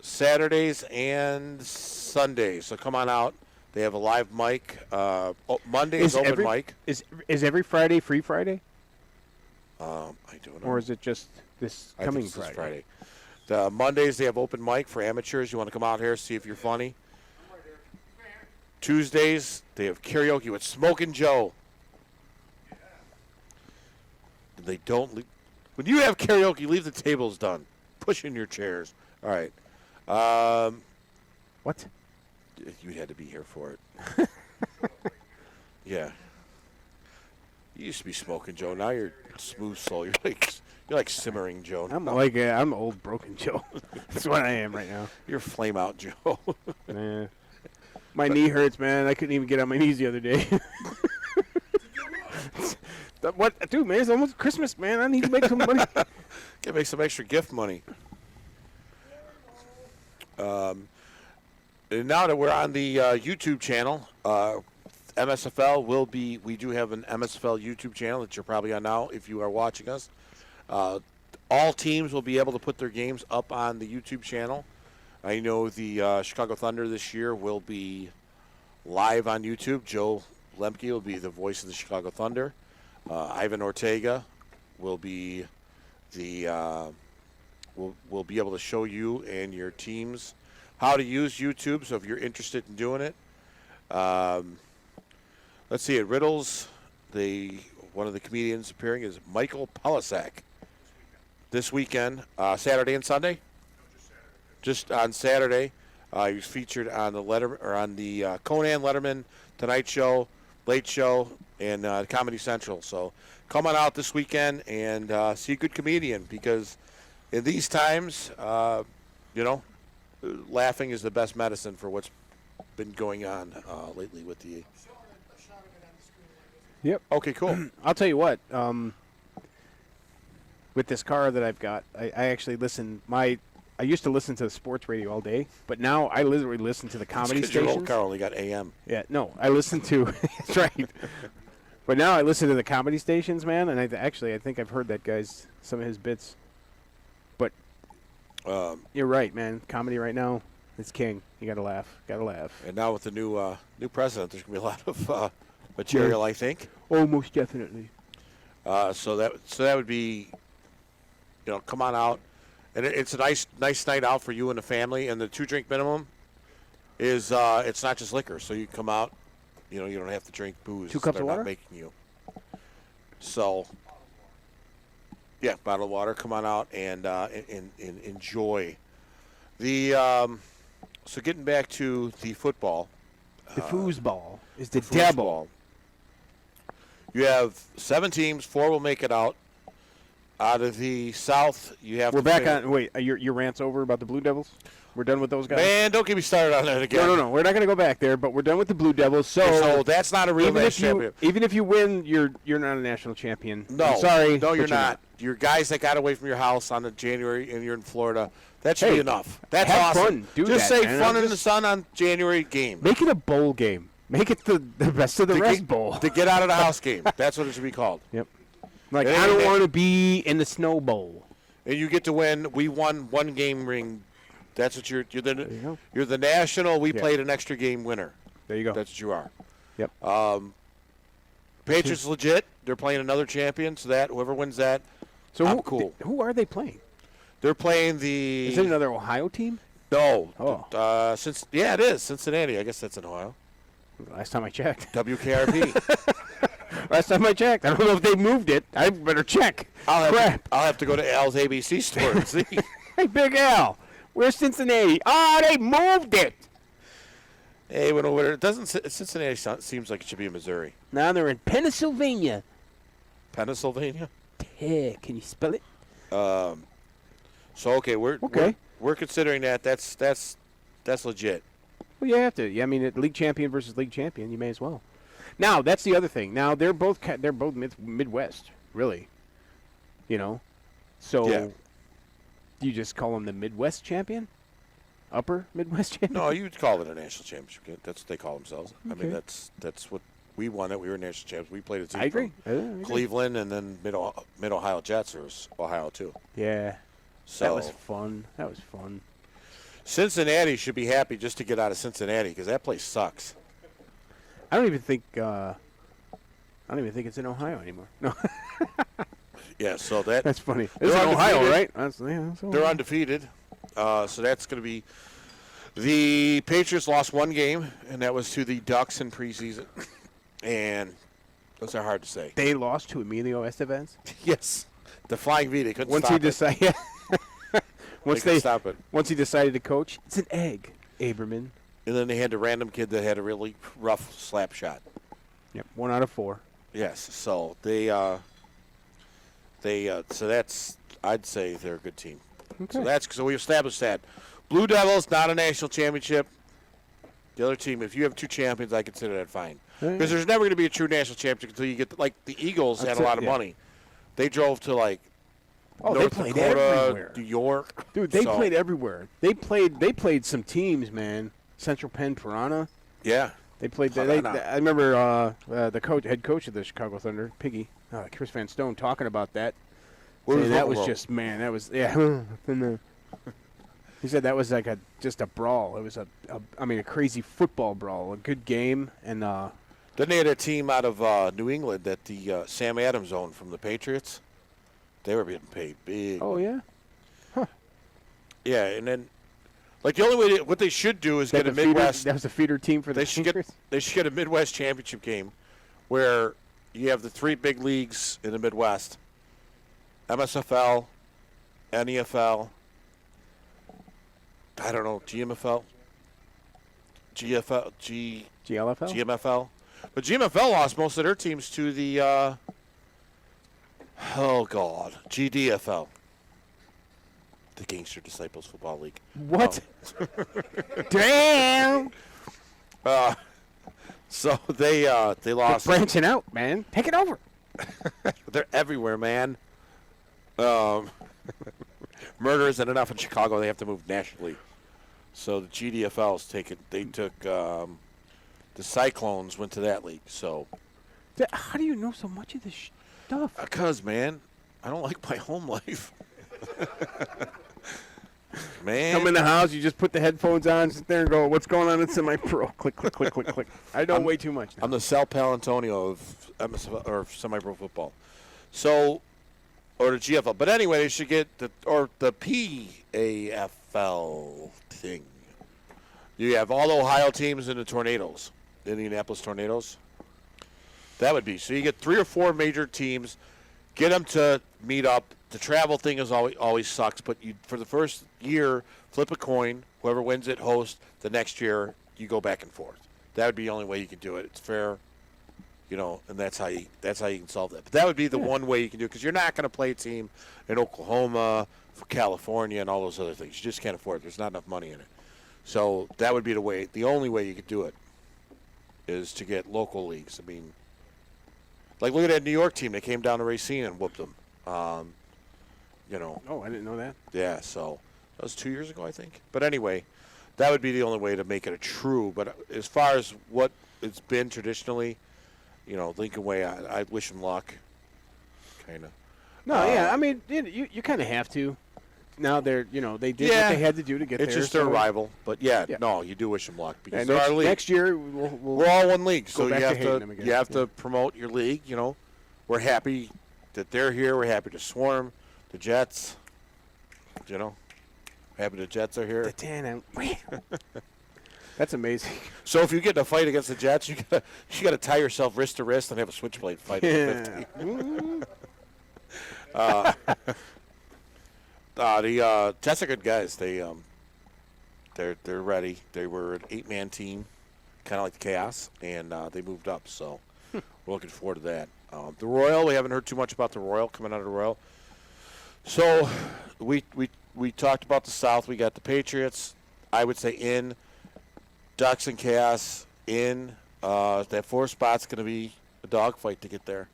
Saturdays, and Sundays. So come on out. They have a live mic. Monday is open mic. Is every Friday free Friday, I don't know. or is it just this I think coming it's this Friday? Friday. The Mondays they have open mic for amateurs. You want to come out here, see if you're funny. Tuesdays they have karaoke with Smokin' Joe. They don't leave. When you have karaoke, leave the tables done. Push in your chairs. All right. What? You had to be here for it. Yeah. You used to be Smoking Joe. Now you're Smooth Soul. You're like Simmering Joe. I'm old broken Joe. That's what I am right now. You're Flame Out Joe. Nah. My knee hurts, man. I couldn't even get on my knees the other day. What, dude, man? It's almost Christmas, man. I need to make some money. Can make some extra gift money. And now that we're on the YouTube channel, MSFL we do have an MSFL YouTube channel that you're probably on now if you are watching us. All teams will be able to put their games up on the YouTube channel. I know the Chicago Thunder this year will be live on YouTube. Joe Lemke will be the voice of the Chicago Thunder. Ivan Ortega will be will be able to show you and your teams how to use YouTube. So if you're interested in doing it, let's see. At Riddles, one of the comedians appearing is Michael Pelisak. This weekend, Saturday and Sunday. Just on Saturday, he was featured on the Conan Letterman Tonight Show, Late Show, and Comedy Central. So come on out this weekend and see a good comedian, because in these times, laughing is the best medicine for what's been going on lately with the. Yep. Okay, cool. I'll tell you what. With this car that I've got, I actually listen. I used to listen to sports radio all day, but now I literally listen to the comedy Because your old stations. car only got AM. Yeah, no, I listen to. That's right. But now I listen to the comedy stations, man, and I think I've heard some of his bits. But you're right, man. Comedy right now is king. You gotta laugh. Gotta laugh. And now with the new president, there's gonna be a lot of material, I think. Oh, most definitely. So that would be, come on out, and it's a nice night out for you and the family. And the 2-drink minimum is it's not just liquor, so you come out, you don't have to drink booze. 2 cups They're of water? not making you. So, yeah, bottle of water. Come on out and enjoy the. So getting back to the football. The foosball is the foosball. devil. You have 7 teams. 4 will make it out. Out of the South, you have We're to back pick- on. Wait, your rant's over about the Blue Devils? We're done with those guys? Man, don't get me started on that again. No. We're not going to go back there, but we're done with the Blue Devils. So that's not a real even if national you champion. even if you win, you're not a national champion. No, I'm sorry. no, but you're not. You're guys that got away from your house on the January, and you're in Florida. That should be Hey, enough. That's have awesome. fun. Do just that, say man. fun I'm in the just- sun on January game. Make it a bowl game. Make it the best of the rest bowl. To get out of the house game. That's what it should be called. Yep. Like It I ain't don't that- want to be in the snow bowl. And you get to win. We won one game ring. That's what you're you go. you're the national. We Yeah. played an extra game winner. There you go. That's what you are. Yep. Patriots legit. They're playing another champion, so that whoever wins that, So I'm cool. Who are they playing? They're playing the. Is it another Ohio team? No. Oh. It is Cincinnati. I guess that's in Ohio. Last time I checked. WKRP. Last time I checked. I don't know if they moved it. I better check. Crap. I'll have to go to Al's ABC store and see. Hey, Big Al. Where's Cincinnati? Oh, they moved it. Hey, it doesn't. Cincinnati seems like it should be in Missouri, Now they're in Pennsylvania. Pennsylvania. Yeah, can you spell it? So okay, we're considering that. That's legit. Well, you have to. Yeah, I mean, league champion versus league champion, you may as well. Now, that's the other thing. Now, they're both Midwest, really. You know? So, Yeah. do you just call them the Midwest champion? Upper Midwest champion? No, you'd call it a national championship. That's what they call themselves. I mean, Okay. that's what we won. It. We were national champions. We played a team I agree. from Cleveland, and then Mid Ohio Jets, or Ohio too. Yeah. So That was fun. Cincinnati should be happy just to get out of Cincinnati because that place sucks. I don't even think it's in Ohio anymore. No, Yeah, so that that's funny. They're It's in Ohio, undefeated. right? That's they're Ohio. undefeated. So that's going to be. The Patriots lost one game, and that was to the Ducks in preseason. And those are hard to say. They lost to Emilio Estevez. Yes, the Flying V. They couldn't Once stop he it. decided, once couldn't stop it. once he decided to coach, it's an egg, Aberman. And then they had the random kid that had a really rough slap shot. Yep, 1 out of 4. Yes, so so that's, I'd say they're a good team. Okay. So we established that. Blue Devils, not a national championship. The other team, if you have 2 champions, I consider that fine. Yeah. Because there's never going to be a true national championship until you get, like, the Eagles had That's a it, lot of yeah. money. They drove to, like, Oh, they North played Dakota, everywhere. New York. Dude, they So, played everywhere. They played some teams, man. Central Penn Piranha. Yeah. They played. Piranha. I remember the head coach of the Chicago Thunder, Piggy, Chris Van Stone, talking about that. Where Saying was that was Rock'n'Roll? just man. That was yeah. He said that was like just a brawl. It was a crazy football brawl, a good game, and Then they had a team out of New England that the Sam Adams owned from the Patriots. They were getting paid big. oh yeah, Yeah, and then, like, the only way what they should do is get a Midwest. That was a feeder team for the They should get Patriots? a Midwest championship game, where you have the 3 big leagues in the Midwest: MSFL, NEFL. I don't know, GMFL, GFL, GLFL. GMFL. But GMFL lost most of their teams to the GDFL, the Gangster Disciples Football League. What? Damn! So they lost. Branching out, man. Take it over. They're everywhere, man. Murder isn't enough in Chicago. They have to move nationally. So the GDFL's they took the Cyclones went to that league. So How do you know so much of this stuff? because man, I don't like my home life. Man, Come in the house, you just put the headphones on, sit there and go, what's going on in semi-pro? Click, click, click, click, click. I know way too much now. I'm the Sal Palantonio of MSFL, or semi-pro football. So, or the GFL. But anyway, they should get the PAFL thing. You have all the Ohio teams in the Tornadoes, the Indianapolis Tornadoes. That would be. So you get 3 or 4 major teams, get them to meet up. The travel thing is always sucks, but for the first year, flip a coin. Whoever wins it hosts. The next year, you go back and forth. That would be the only way you could do it. It's fair. and that's how you can solve that. But that would be the one way you can do it, because you're not going to play a team in Oklahoma, for California, and all those other things. You just can't afford it. There's not enough money in it. So that would be the only way you could do it is to get local leagues. I mean, like look at that New York team. They came down to Racine and whooped them. Oh, I didn't know that. Yeah, so that was 2 years ago, I think. But anyway, that would be the only way to make it a true. But as far as what it's been traditionally, Lincoln Way, I wish them luck, kind of. No, yeah, I mean, you kind of have to. Now they did what they had to do to get there. It's just their rival, but no, you do wish them luck because And they're our league. next year We're all one league, so you back to have hating them again. you have to promote your league. We're happy that they're here. We're happy to swarm the Jets. Happy the Jets are here. That's amazing. So if you get in a fight against the Jets, you gotta tie yourself wrist to wrist and have a switchblade fight. At 50. The Jets are good guys. They're ready. They were an 8-man team, kind of like the Chaos, and they moved up. So we're looking forward to that. The Royal, we haven't heard too much about the Royal coming out of the Royal. So we talked about the South. We got the Patriots. I would say in Ducks and Chaos in. That 4th spot's going to be a dogfight to get there.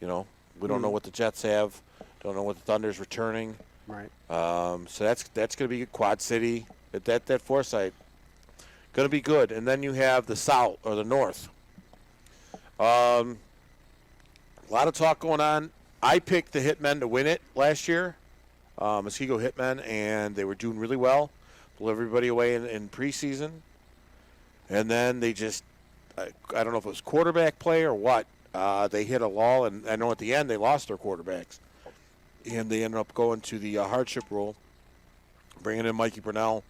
We don't know what the Jets have. Don't know what the Thunder's returning. Right. So that's going to be Quad City. That foresight going to be good. And then you have the South or the North. A lot of talk going on. I picked the Hitmen to win it last year, Muskego Hitmen, and they were doing really well. Blew everybody away in preseason. And then they just, I don't know if it was quarterback play or what. They hit a lull, and I know at the end they lost their quarterbacks. And they ended up going to the hardship rule, bringing in Mikey Brunell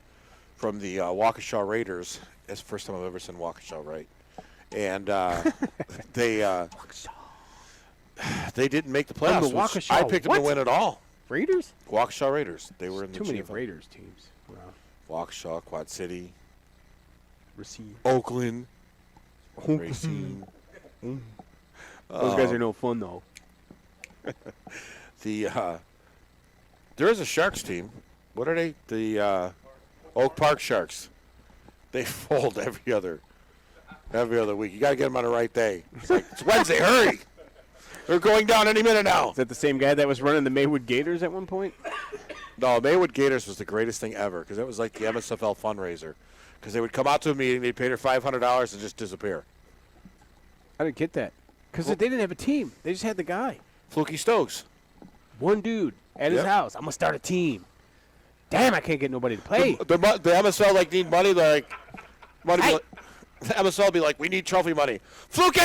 from the Waukesha Raiders. That's the first time I've ever seen Waukesha right. And they didn't make the playoffs. Waukesha, I picked them to win it all. Raiders? Waukesha Raiders. They were in the Too many GFL. Raiders teams. Wow. Waukesha, Quad City, Racine. Oakland, Racine. Those guys are no fun, though. There is a Sharks team. What are they? The Oak Park Sharks. They fold every other week. You got to get them on the right day. It's Wednesday. Hurry! They're going down any minute now. Is that the same guy that was running the Maywood Gators at one point? No, Maywood Gators was the greatest thing ever because it was like the MSFL fundraiser. Because they would come out to a meeting, they'd pay their $500 and just disappear. I didn't get that. Because they didn't have a team. They just had the guy. Fluky Stokes. One dude at his house. I'm going to start a team. Damn, I can't get nobody to play. The MSL need money. They're like, the MSL will be like, we need trophy money. Fluky!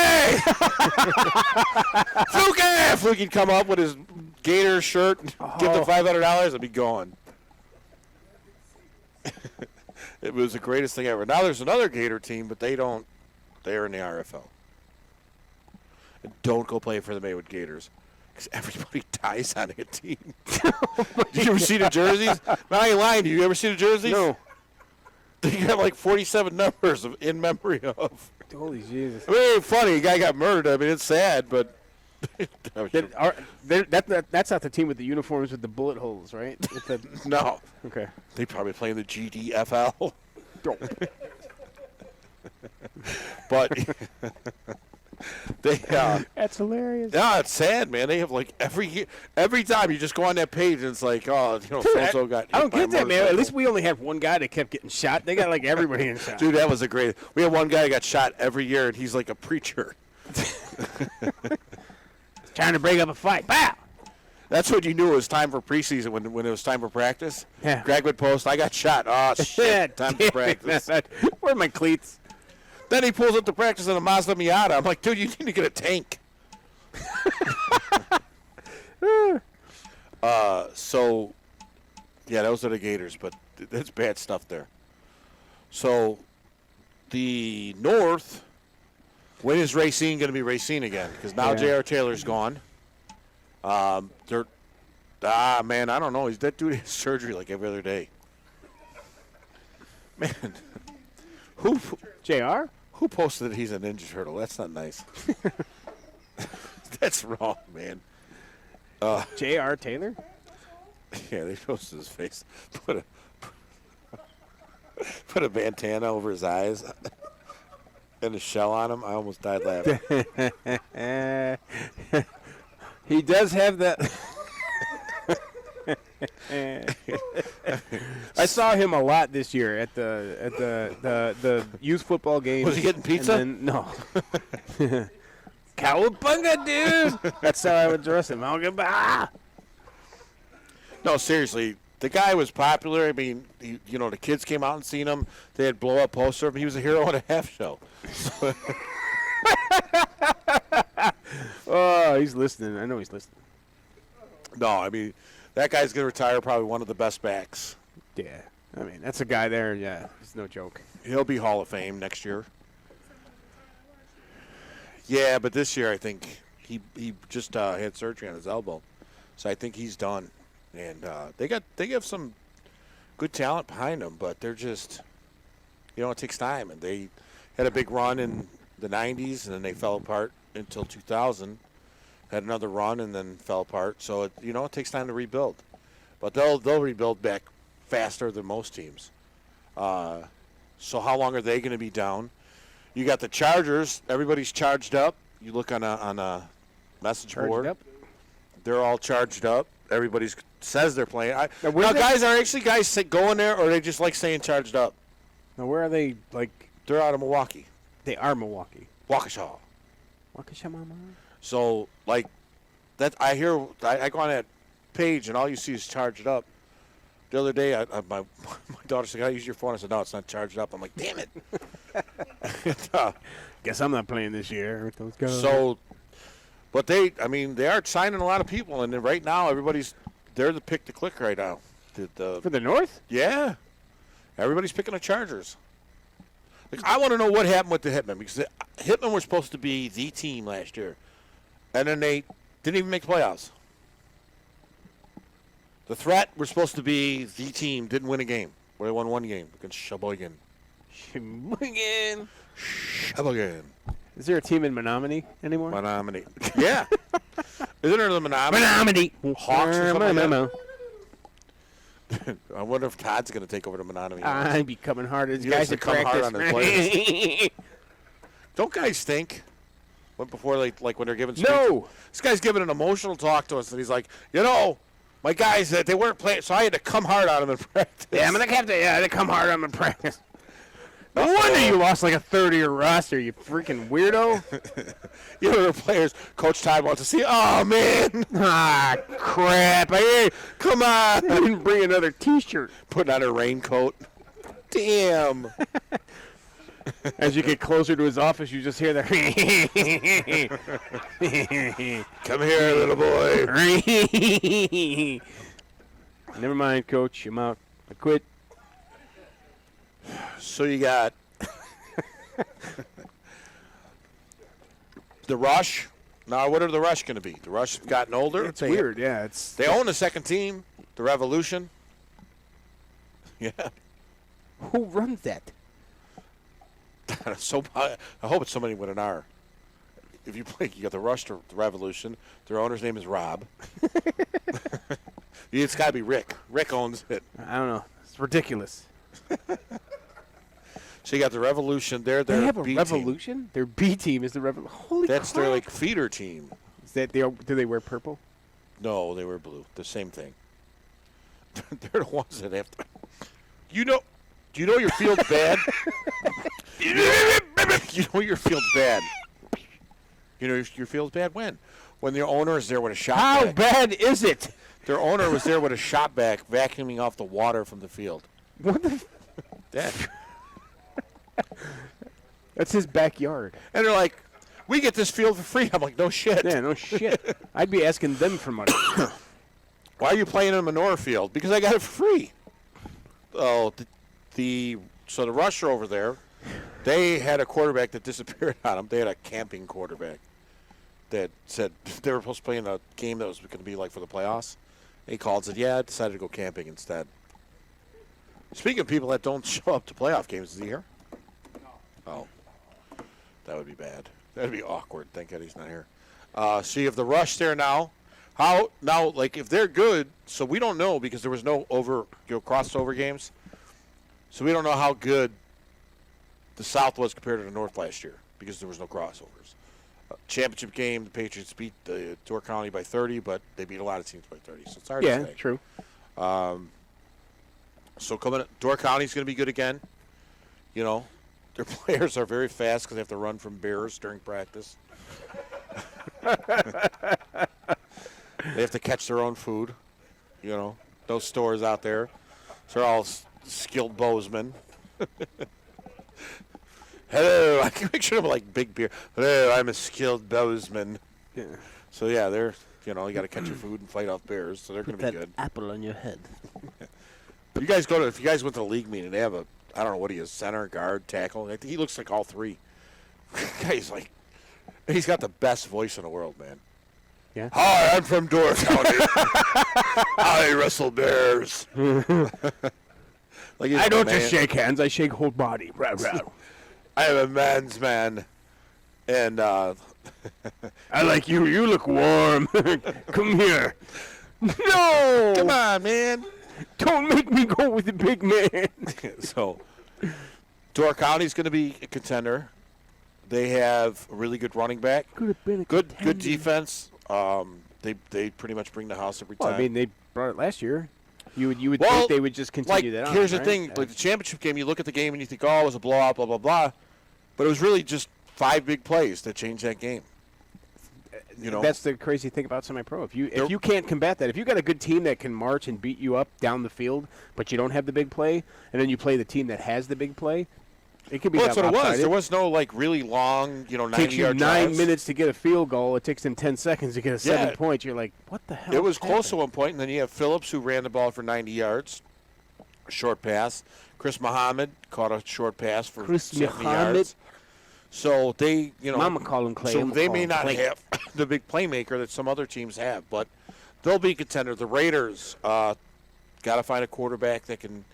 Fluky! Fluky'd come up with his Gator shirt, give them $500, and be gone. It was the greatest thing ever. Now there's another Gator team, but they're in the RFL. And don't go play for the Maywood Gators. Because everybody dies on a team. Did you ever see the jerseys? I ain't lying to you. You ever see the jerseys? No. They got like 47 numbers in memory of. Holy Jesus. I mean, it ain't funny. A guy got murdered. I mean, it's sad, but. That's not the team with the uniforms with the bullet holes, right? No. Okay. They probably play in the GDFL. But. That's hilarious. Yeah, it's sad, man. They have like every time you just go on that page and it's like, so-and-so got hit I don't by a get that, man. motorcycle. At least we only had one guy that kept getting shot. They got like everybody in shot. Dude, that was a great. We had one guy that got shot every year, and he's like a preacher. Trying to break up a fight. Bow! That's when you knew it was time for preseason, when it was time for practice. Yeah. Greg would post, I got shot. Oh, shit, time for practice. Where are my cleats? Then he pulls up to practice in a Mazda Miata. I'm like, dude, you need to get a tank. So, yeah, those are the Gators, but that's bad stuff there. So, the North, when is Racine going to be Racine again? Because now J.R. Taylor's gone. Man, I don't know. That dude has surgery like every other day. Man, who? JR? Who posted that he's a Ninja Turtle? That's not nice. That's wrong, man. J.R. Taylor? Yeah, they posted his face. Put a bandana over his eyes and a shell on him. I almost died laughing. He does have that. I saw him a lot this year at the youth football game. Was he getting pizza? No. Cowabunga, dude! That's how I would dress him. No, seriously. The guy was popular. I mean, the kids came out and seen him. They had blow-up poster of him. He was a hero and a half show. Oh, he's listening. I know he's listening. No, I mean, that guy's going to retire probably one of the best backs. Yeah. I mean, that's a guy there. Yeah, it's no joke. He'll be Hall of Fame next year. Yeah, but this year I think he just had surgery on his elbow. So I think he's done. And they have some good talent behind them, but they're just, it takes time. And they had a big run in the 90s, and then they fell apart until 2000. Had another run and then fell apart. So, it takes time to rebuild. But they'll rebuild back faster than most teams. So how long are they going to be down? You got the Chargers. Everybody's charged up. You look on a message board. Up. They're all charged up. Everybody says they're playing. Now, they? guys are actually guys going there, or they just like saying charged up? Now, where are they? Like, they're out of Milwaukee. they are Milwaukee. Waukesha. Waukesha, mama. So, like, that I hear, I go on that page, and all you see is charged up. The other day, my daughter said, "Can I use your phone?" I said, "No, it's not charged up." I'm like, "Damn it!" Guess I'm not playing this year with those guys. So, but they are signing a lot of people, and then right now, they're the pick to click right now. For the North? Yeah, everybody's picking the Chargers. Like, I want to know what happened with the Hitmen, because the Hitmen were supposed to be the team last year, and then they didn't even make playoffs. The Threat were supposed to be the team, didn't win a game. Well, they won one game against Sheboygan. Sheboygan. Sheboygan. Is there a team in Menominee anymore? Menominee. Yeah. Isn't there the Menominee? Menominee. Hawks or something like that? I wonder if Todd's going to take over the Menominee. I'd be coming hard. These He guys likes at to come hard practice. on his players. Don't guys think? Before when they're giving speeches? No. This guy's giving an emotional talk to us, and he's like, my guys, they weren't playing, so I had to come hard on them in practice. Yeah, I'm going to have to come hard on them in practice. No wonder you lost like a third of your roster, you freaking weirdo. The players, Coach Todd wants to see, oh, man. Ah, crap. Come on. I didn't bring another T-shirt. Putting on a raincoat. Damn. As you get closer to his office, you just hear that. Come here, little boy. Never mind, Coach. I'm out. I quit. So you got the Rush. Now, what are the Rush going to be? The Rush have gotten older. It's weird, yeah. They own the second team, the Revolution. Yeah. Who runs that? So I hope it's somebody with an R. If you play, you got the Rush, the Revolution. Their owner's name is Rob. It's got to be Rick. Rick owns it. I don't know. It's ridiculous. So you got the Revolution. They have a B Revolution? Team. Their B team is the Revolution. Holy That's crap. their like feeder team. Is that do they wear purple? No, they were blue. The same thing. They're the ones that have to. Do you know your field's bad? You know your field's bad. You know your field's bad when? When their owner is there with a shop How vac. bad is it? Their owner was there with a shop vac vacuuming off the water from the field. What the? That. That's his backyard. And they're like, we get this field for free. I'm like, no shit. Yeah, no shit. I'd be asking them for money. Why are you playing in a manure field? Because I got it for free. Oh, so the Rusher over there, they had a quarterback that disappeared on them. They had a camping quarterback that said they were supposed to play in a game that was going to be like for the playoffs. And he called and said, yeah, I decided to go camping instead. Speaking of people that don't show up to playoff games, is he here? Oh. That would be bad. That'd be awkward. Thank God he's not here. So you have the Rush there now. How now? Like if they're good, so we don't know because there was no crossover games. So we don't know how good the South was compared to the North last year because there was no crossovers. Championship game, the Patriots beat the Door County by 30, but they beat a lot of teams by 30. So it's hard to say. Yeah, true. So Door County's going to be good again. You know, their players are very fast because they have to run from bears during practice. They have to catch their own food. You know, those stores out there. So they're all skilled bowsmen. Hello, I can picture them like big beer. Hello, I'm a skilled bowsman. Yeah. So yeah, they're you got to catch your food and fight off bears. So they're going to be good. Apple on your head. If you guys went to the league meeting, they have I don't know what he is, center, guard, tackle. I think he looks like all three. He's got the best voice in the world, man. Yeah. Hi, I'm from Door County. I wrestle bears. I don't just shake hands; I shake whole body. Rah, rah. I am a man's man, and I like you. You look warm. Come here. No. come on, man. Don't make me go with the big man. So, Door County's going to be a contender. They have a really good running back. Could have been a Good contender. defense. They pretty much bring the house every time. Well, I mean, they brought it last year. You would Well, think they would just continue that on. Here's the right? thing: like the championship game, you look at the game and you think, "Oh, it was a blowout," blah blah blah, but it was really just 5 big plays that changed that game. You know, That's the crazy thing about semi-pro. If you can't combat that, if you got a good team that can march and beat you up down the field, but you don't have the big play, and then you play the team that has the big play, it could be well, that's that what it was. lopsided. There was no really long, It takes you 90-yard 9 drives. minutes to get a field goal. It takes them 10 seconds to get a 7 Yeah. points. You're like, what the hell? It was close at happened? one point, and then you have Phillips who ran the ball for 90 yards, a short pass. Chris Muhammad caught a short pass for Chris 70 Muhammad. yards. So they, Mama call him Clay. so I'ma they call may him not Clay. have the big playmaker that some other teams have, but they'll be a contender. The Raiders got to find a quarterback that can.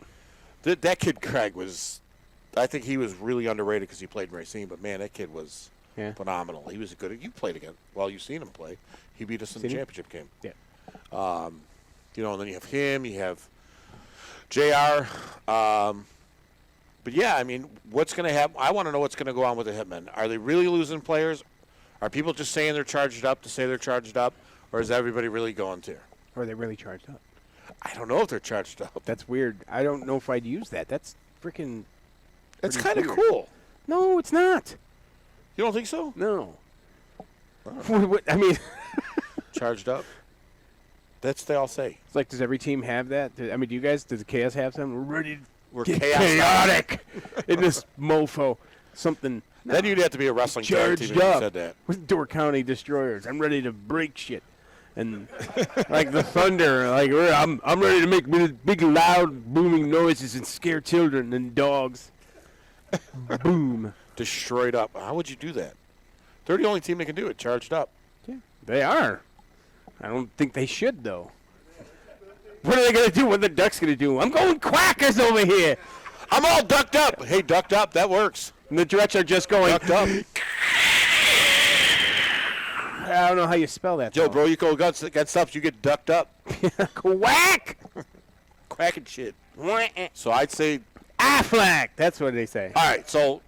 That kid Craig was, I think he was really underrated because he played in Racine, but man, that kid was phenomenal. He was good. You played again. Well, you've seen him play. He beat us in the Seen him? championship game. Yeah. And then you have him. You have JR. But yeah, I mean, what's going to happen? I want to know what's going to go on with the Hitmen. Are they really losing players? Are people just saying they're charged up to say they're charged up, or is everybody really going to? Or are they really charged up? I don't know if they're charged up. That's weird. I don't know if I'd use that. That's freaking. It's pretty kind of weird. cool. No, it's not. You don't think so? No. I mean, Charged up? That's what they all say. it's like, does every team have that? I mean, do you guys? Does the Chaos have some? We're ready to We're get chaotic. in this mofo. Something. Then you'd have to be a wrestling tag team if Charged you up said that. with Door County Destroyers. I'm ready to break shit, and like the thunder. Like I'm ready to make big, loud, booming noises and scare children and dogs. Boom. Destroyed up. How would you do that? They're the only team that can do it. Charged up. Yeah, they are. I don't think they should though. What are they gonna do? What are the Ducks gonna do? I'm going Quackers over here. I'm all ducked up. Hey, ducked up. That works. And the Jets are just going. Ducked up. I don't know how you spell that. Joe, though. bro, you go against ups, you get ducked up. Quack. Quacking shit. So I'd say, Affleck. That's what they say. all right, so,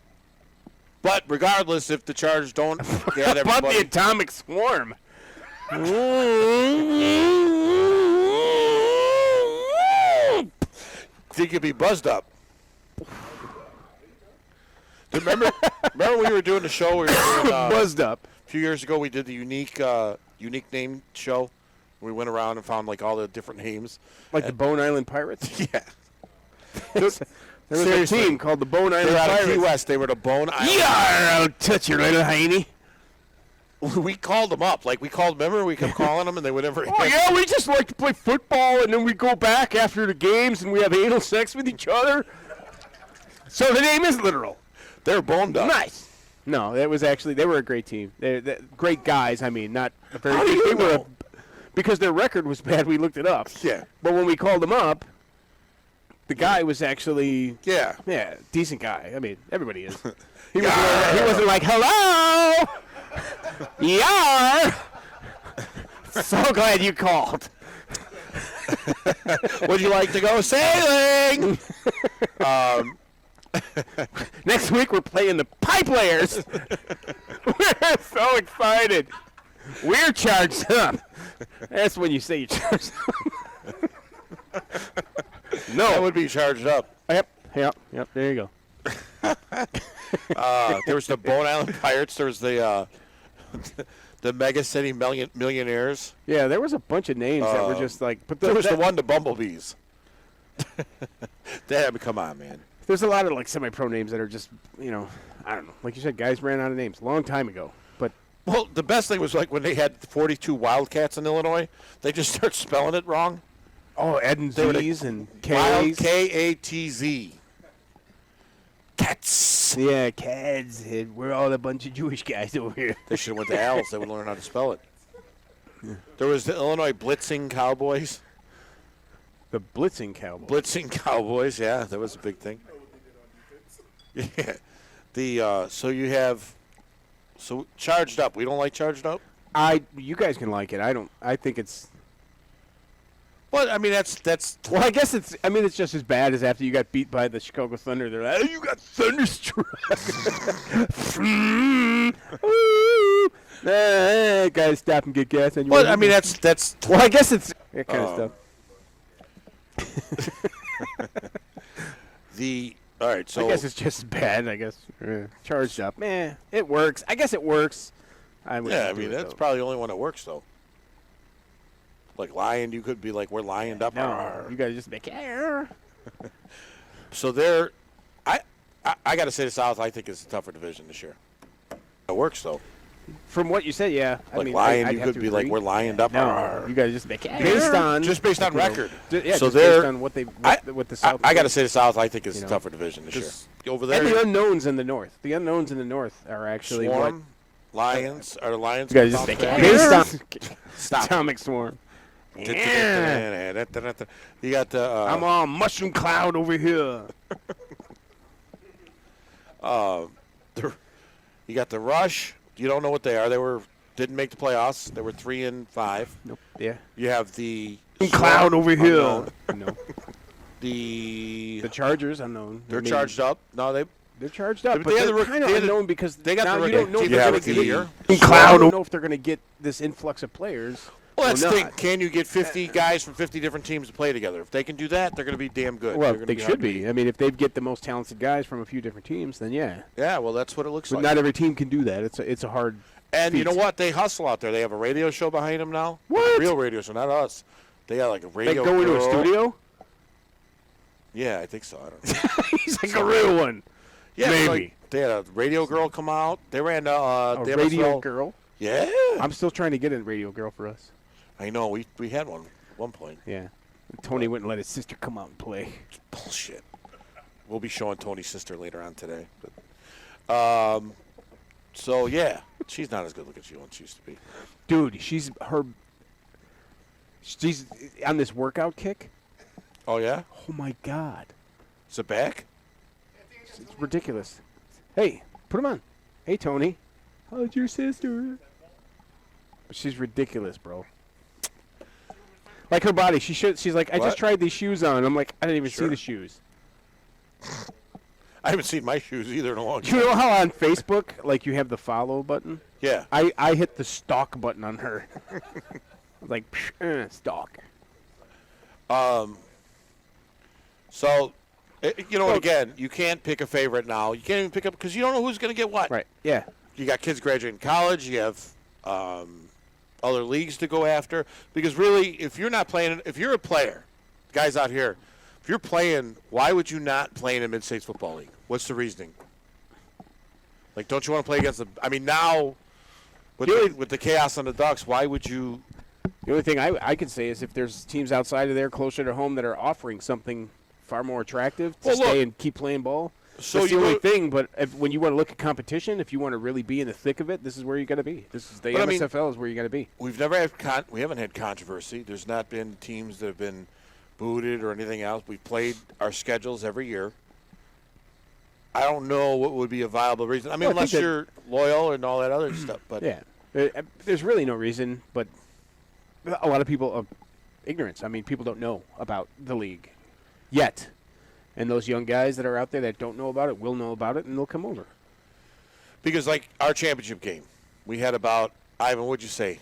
but regardless, if the Chargers don't get About the everybody, atomic swarm. they could be buzzed up. Remember when we were doing the show? We were doing, Buzzed up. a few years ago, we did the unique name show. We went around and found like all the different names. Like the Bone Island Pirates? Yeah. There was Seriously. a team called the Bone Island They were out of Pirates. Key West. They were the Bone Island. Yeah, I'll touch you, little hiney. We called them up. Like, we called, remember? We kept calling them, and they would never Oh, yeah, we just like to play football, and then we go back after the games, and we have anal sex with each other. So the name is literal. They're boned up. Nice. No, that was actually, they were a great team. They're great guys, I mean, not a very How do you they were know? because their record was bad, we looked it up. Yeah. But when we called them up, the guy was actually Yeah. decent guy. I mean, everybody is. He wasn't like, hello, yar. So glad you called. Would you like to go sailing? Next week we're playing the pipe layers. We're so excited. We're charged up. That's when you say you're charged up. No. That would be charged up. Yep. There you go. There was the Bone Island Pirates. There was the Mega City Millionaires. Yeah, there was a bunch of names that were just like. But There was the one, the Bumblebees. Damn, come on, man. There's a lot of like semi-pro names that are just, I don't know. Like you said, guys ran out of names a long time ago. But Well, the best thing was like when they had 42 Wildcats in Illinois, they just start spelling it wrong. Ed and They were Z's and Wild, K's. K-A-T-Z. Cats. Yeah, Cads. We're all a bunch of Jewish guys over here. They should have went to Al's. They would learn how to spell it. There was the Illinois Blitzing Cowboys. The Blitzing Cowboys. Blitzing Cowboys, yeah, that was a big thing. Yeah. So Charged Up. We don't like Charged Up? You guys can like it. I don't. I think it's. Well, I mean, that's Well, I guess it's. I mean, it's just as bad as after you got beat by the Chicago Thunder. They're like, oh, you got thunderstruck. Guys, stop and get gas. And Well, I mean, that's Well, I guess it's that kind of stuff. all right, so I guess it's just as bad. I guess charged up. It works. I guess it works. yeah, I mean, that's probably the only one that works, though. Like lion, you could be like, we're lioned up. No, you gotta just make it. So I got to say the South, I think, is a tougher division this year. It works, though. From what you said, yeah. Like I mean, lion, I'd you have could to be like, agree. we're lioned up. No, you gotta just make it based on just based on record. Yeah, So just they're- based on what the South. I got to say the South, I think, is You a know, tougher division this year. just- Over there, and the unknowns in the North. The unknowns in the North are actually Swarm, Lions, are the Lions. what. You gotta just bounce make it back? based on Stop. Atomic Swarm. You got the. I'm on mushroom cloud over here. You got the Rush. You don't know what they are. Didn't make the playoffs. They were 3-5. Nope. Yeah. You have the Cloud over here. unknown. No. The The Chargers unknown. they're I mean, charged up. No, They're charged up, But but they had they're the kind of they had the- unknown because they got now the you don't know if rookie they're of going to the get year. Cloud. You don't know if they're going to get this influx of players. Well, or that's the thing. not. Can you get 50 guys from 50 different teams to play together? If they can do that, they're going to be damn good. Well, They're gonna they be should hard to be. beat. I mean, if they get the most talented guys from a few different teams, then yeah. Yeah, well, that's what it looks But like. not every team can do that. It's a hard. And you feat. know what? They hustle out there. They have a radio show behind them now. What? A real radio show, not us. They got like a They radio go into a girl. studio. Yeah, I think so. I don't know. He's like a real one. Yeah, Maybe. like, they had a radio girl come out. They ran the A the radio MSFL. girl. Yeah. I'm still trying to get a radio girl for us. I know. We had one at one point. Yeah. Tony wouldn't let his sister come out and play. Bullshit. We'll be showing Tony's sister later on today. But, so, yeah. She's not as good looking as she once used to be. Dude, she's on this workout kick. Oh, yeah? Oh my God, Is it back? it's ridiculous. Hey, put him on. Hey, Tony, how's your sister? She's ridiculous, bro. Like her body, she's like, I What? just tried these shoes on. I'm like, I didn't even see Sure. the shoes. I haven't seen my shoes either in a long Do you time. know how on Facebook, like you have the follow button? Yeah. I hit the stalk button on her. Like, stalk. So, you know, Well- again, you can't pick a favorite now. You can't even pick up because you don't know who's going to get what. Right. Yeah. You got kids graduating college. You have other leagues to go after. Because really, if you're not playing, if you're a player, guys out here, if you're playing, why would you not play in a MidStates football league? What's the reasoning? Like, don't you want to play against the? I mean, now with the chaos on the Ducks, why would you? The only thing I could say is if there's teams outside of there closer to home that are offering something far more attractive to Well, look. stay and keep playing ball. So That's the you only go- thing. But when you want to look at competition, if you want to really be in the thick of it, this is where you got to be. This is the But I mean- MSFL is where you got to be. We've never had we haven't had controversy. There's not been teams that have been booted or anything else. We've played our schedules every year. I don't know what would be a viable reason. I mean, Well, I think unless you're loyal and all that other stuff. But Yeah. There's really no reason, but a lot of people are ignorance. I mean, people don't know about the league yet. And those young guys that are out there that don't know about it will know about it, and they'll come over. because like our championship game, we had about, Ivan, what'd you say,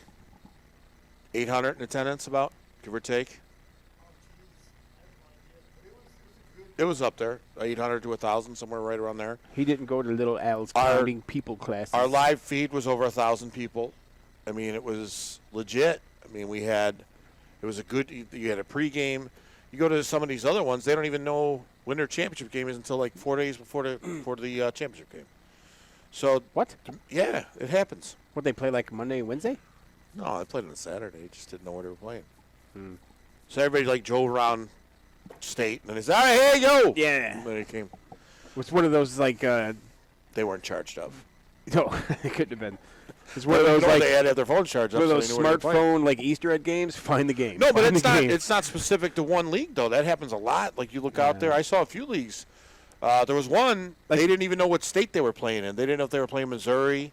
800 in attendance about, give or take? It was up there, 800 to 1,000, somewhere right around there. He didn't go to Little Al's Our- counting people classes. Our live feed was over 1,000 people. I mean, it was legit. I mean, we had, it was a good, you had a pregame. You go to some of these other ones, they don't even know when their championship game is until like 4 days before the championship game. So, What? yeah, it happens. What, they play like Monday and Wednesday? No, I played on a Saturday. Just didn't know where they were playing. So everybody like drove around state and they said, "All right, hey, yo!" Yeah. And then it came. It's one of those like, They weren't charged of. no, it couldn't have been. It's one of Well, those you know like they had to have their phones charged up. one of so those they knew where they were playing. smartphone like Easter egg games. Find the game. No, but Find it's the not. game. It's not specific to one league though. That happens a lot. Like you look out there. I saw a few leagues. There was one. Like- They didn't even know what state they were playing in. They didn't know if they were playing Missouri,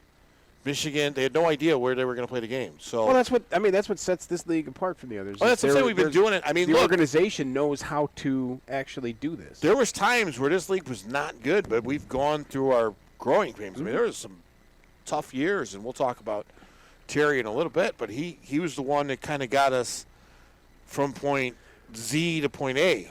Michigan. They had no idea where they were going to play the game. So. Well, that's what I mean. That's what sets this league apart from the others. Well, that's what I'm saying. We've been doing it. I mean, the look, organization knows how to actually do this. there was times where this league was not good, but we've gone through our growing pains. I mean, there was some tough years, and we'll talk about Terry in a little bit, but he was the one that kind of got us from point Z to point A.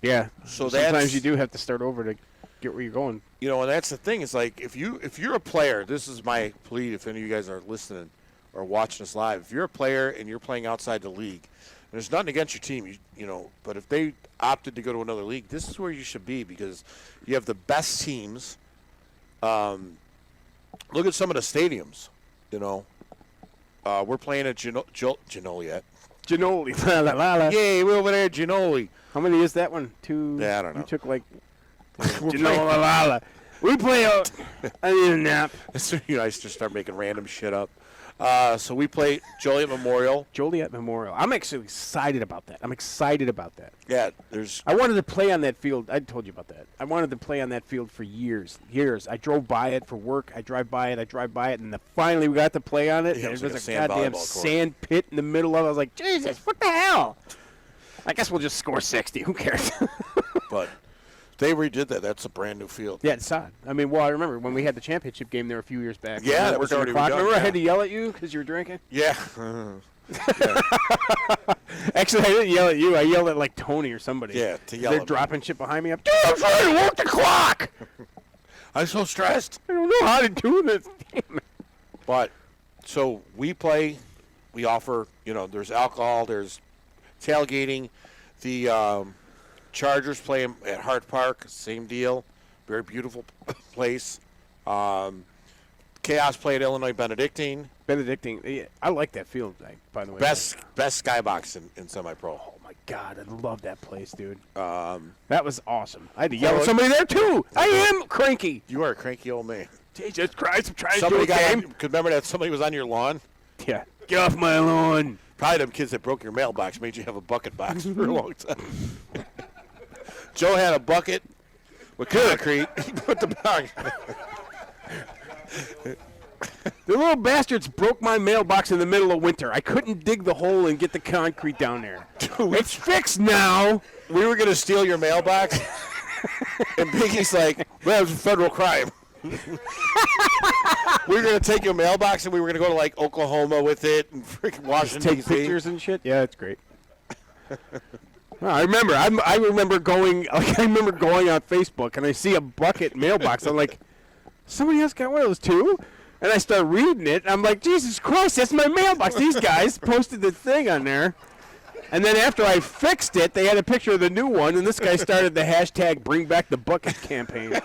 Yeah. So sometimes that's- you do have to start over to get where you're going. You know, and that's the thing. It's like if you're a player, this is my plea. If any of you guys are listening or watching us live, if you're a player and you're playing outside the league, and there's nothing against your team, you know, but if they opted to go to another league, this is where you should be because you have the best teams. Look at some of the stadiums. You know, we're playing at Joliet. Ginoli. La, la, la, la. Yay, we're over there at Ginoli. How many is that one? Two. Yeah, I don't know. You took like. We're Ginoli, la, la, la. We play out. I need a nap. You know, I just start making random shit up. So we play Joliet Memorial. Joliet Memorial. I'm actually excited about that. I'm excited about that. Yeah, there's I wanted to play on that field. I told you about that. I wanted to play on that field for years. I drove by it for work. I drive by it, and finally we got to play on it. Yeah, it There was was like a a sand goddamn volleyball court. sand pit in the middle of it. I was like, Jesus, what the hell? I guess we'll just score 60. Who cares? but they redid that. That's a brand new field. Yeah, it's sad. I mean, well, I remember when we had the championship game there a few years back. Yeah, that Remember was at already 7 o'clock? redone, Remember I yeah. had to yell at you because you were drinking? Yeah. Actually, I didn't yell at you. I yelled at like Tony or somebody. Yeah, to yell They're at me. dropping shit behind me. I'm, dude, I'm trying to work the clock. I'm so stressed. I don't know how to do this. Damn it. But so we play. We offer. You know, there's alcohol. There's tailgating. The Chargers play at Hart Park. Same deal. Very beautiful place. Chaos play at Illinois Benedictine. Benedictine. Yeah, I like that field, by the way. Best skybox in semi-pro. Oh my God, I love that place, dude. That was awesome. I had to yell at Well, somebody there too. I am cranky. You are a cranky old man. Jesus Christ, I'm trying Somebody to do a got. game. Could remember that somebody was on your lawn. Yeah, get off my lawn. Probably them kids that broke your mailbox made you have a bucket box for a long time. Joe had a bucket with concrete. He put the box. The little bastards broke my mailbox in the middle of winter. I couldn't dig the hole and get the concrete down there. It's fixed now. We were gonna steal your mailbox, and Biggie's like, "Well, it was a federal crime." We were gonna take your mailbox and we were gonna go to like Oklahoma with it and freaking Washington Take DC. pictures and shit. Yeah, it's great. I remember. I remember going. Like, I remember going on Facebook and I see a bucket mailbox. I'm like, somebody else got one of those too. And I start reading it. And I'm like, Jesus Christ, that's my mailbox. These guys posted the thing on there. And then after I fixed it, they had a picture of the new one, and this guy started the hashtag Bring Back the Bucket campaign.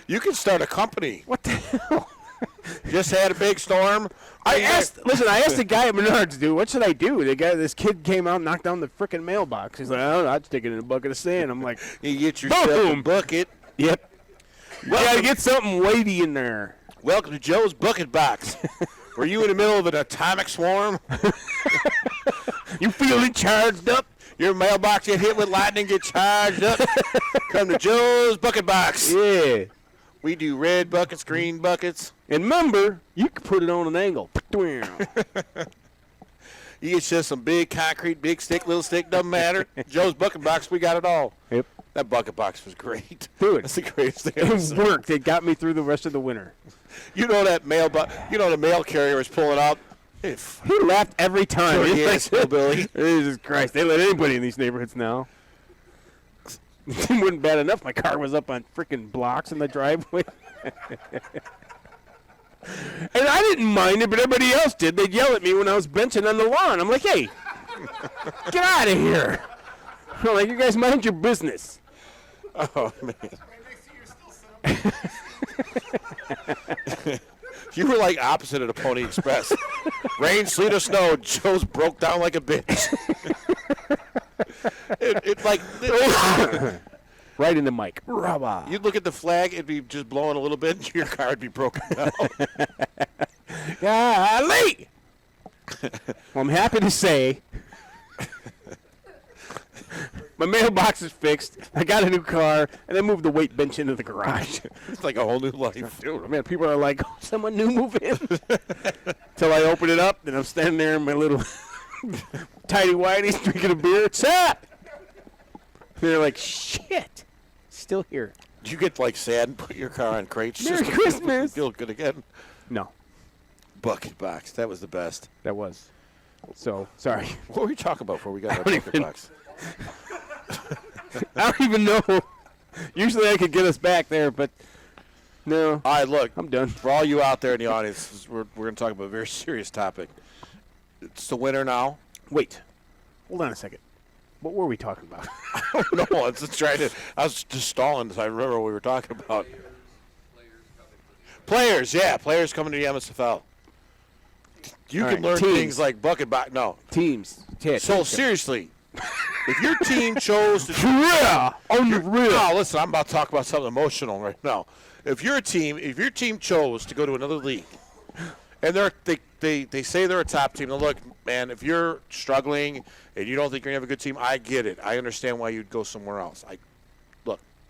You can start a company. What the hell? Just had a big storm. I asked the guy at Menards, dude, what should I do? This kid came out and knocked down the frickin' mailbox. He's like, I don't know, I'd stick it in a bucket of sand. I'm like, You get yourself a Boom. bucket. yep. You gotta get something weighty in there. Welcome to Joe's Bucket Box. Were you in the middle of an atomic swarm? You feeling charged up? Your mailbox get hit with lightning, get charged up. Come to Joe's Bucket Box. Yeah. We do red buckets, green buckets. And remember, you can put it on an angle. You get just some big concrete, big stick, little stick, doesn't matter. Joe's Bucket Box, we got it all. Yep. That bucket box was great. Dude. That's the greatest thing ever. It worked. It got me through the rest of the winter. You know that the mail carrier was pulling out. He laughed every time. Sure, He's yes, like, Billy. Jesus Christ. They let anybody in these neighborhoods now. It wasn't bad enough. My car was up on freaking blocks in the driveway. And I didn't mind it, but everybody else did. They'd yell at me when I was benching on the lawn. I'm like, hey, get out of here. I'm like, you guys mind your business. Oh, man. I mean, they see you're still selling. You were like opposite of the Pony Express. Rain, sleet, or snow, Joe's broke down like a bitch. Right in the mic. Rubba. You'd look at the flag, it'd be just blowing a little bit, and your car would be broken down. Golly! Well, I'm happy to say my mailbox is fixed. I got a new car, and I moved the weight bench into the garage. It's like a whole new life. Dude, man, people are like, oh, someone new move in. Till I open it up, and I'm standing there in my little tidy whities drinking a beer. What's up? And they're like, shit, still here. Did you get like sad and put your car on crates? Merry just to Christmas. Feel good again. No, Bucket Box, that was the best. that was. So, sorry. What were we talking about before we got our don't Bucket even- Box? I don't even know. Usually I could get us back there, but no, All right, look. I'm done. For all you out there in the audience, we're going to talk about a very serious topic. It's the winter now. Wait, hold on a second. What were we talking about? No, I was just stalling so I remember what we were talking about. Players, yeah, players coming to the MSFL. You All can right, learn teams. things like Bucket Box. No. Teams. Yeah, So teams. seriously, if your team chose to Yeah, on the real. No, listen, I'm about to talk about something emotional right now. If your team chose to go to another league, and they say they're a top team, now look, man, if you're struggling and you don't think you're gonna have a good team, I get it. I understand why you'd go somewhere else.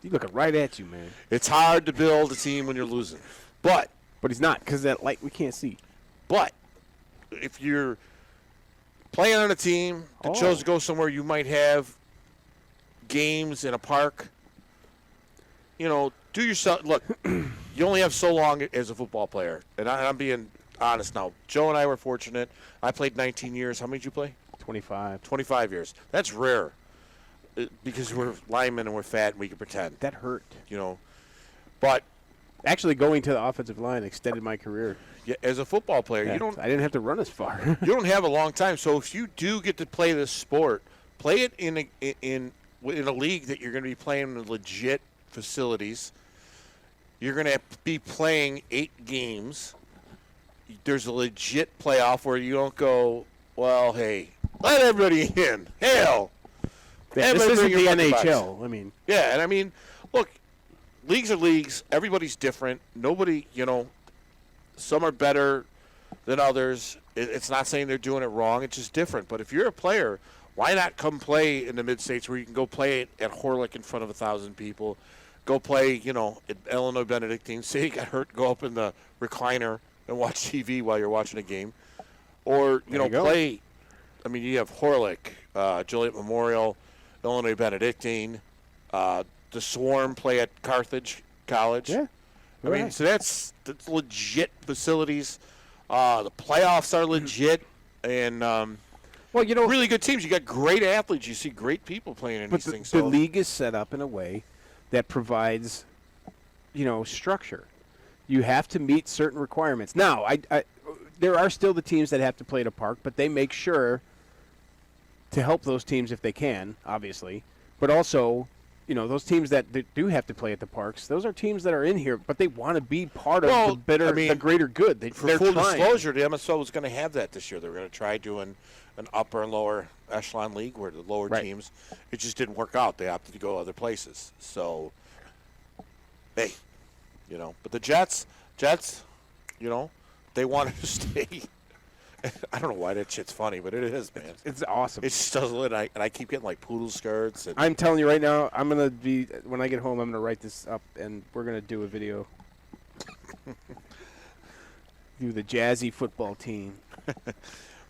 He's looking right at you, man. It's hard to build a team when you're losing, but But he's not, because that light we can't see. if you're playing on a team that chose to go somewhere, you might have games in a park. You know, do yourself. Look, you only have so long as a football player, and I'm being honest now. Joe and I were fortunate. I played 19 years. How many did you play? 25. 25 years. That's rare because we're linemen and we're fat and we can pretend. That hurt. You know, but Actually, going to the offensive line extended my career. yeah, as a football player, Yeah, you don't I didn't have to run as far. you don't have a long time. So if you do get to play this sport, play it in a league that you're going to be playing in legit facilities. You're going to be playing 8 games. There's a legit playoff where you don't go, well, hey, let everybody in. Hell. Yeah, this Everybody isn't bring the your bucket box. NHL. I mean, Yeah, and I mean, look, leagues are leagues. Everybody's different. Nobody, some are better than others. It's not saying they're doing it wrong. It's just different. But if you're a player, why not come play in the MidStates where you can go play it at Horlick in front of 1,000 people? Go play, at Illinois Benedictine. Say you got hurt, go up in the recliner and watch TV while you're watching a game. Or, There you go. play. I mean, you have Horlick, Joliet Memorial, Illinois Benedictine, the Swarm play at Carthage College. yeah. I mean, so that's legit facilities. The playoffs are legit, and well, really good teams. You got great athletes. You see great people playing in but these the, things. the So league is set up in a way that provides, structure. You have to meet certain requirements. Now, there are still the teams that have to play at a park, but they make sure to help those teams if they can, obviously. But also, those teams that do have to play at the parks, those are teams that are in here, but they want to be part of Well, the greater good. for They're full trying. disclosure, the MSFL was going to have that this year. They were going to try doing an upper and lower echelon league where the lower Right. teams, it just didn't work out. They opted to go other places. So, hey, but the Jets, they wanted to stay. I don't know why that shit's funny, but it is, man. It's awesome. It just doesn't look. And I keep getting like poodle skirts. And I'm telling you right now, I'm gonna be when I get home. I'm gonna write this up, and we're gonna do a video. Do the jazzy football team.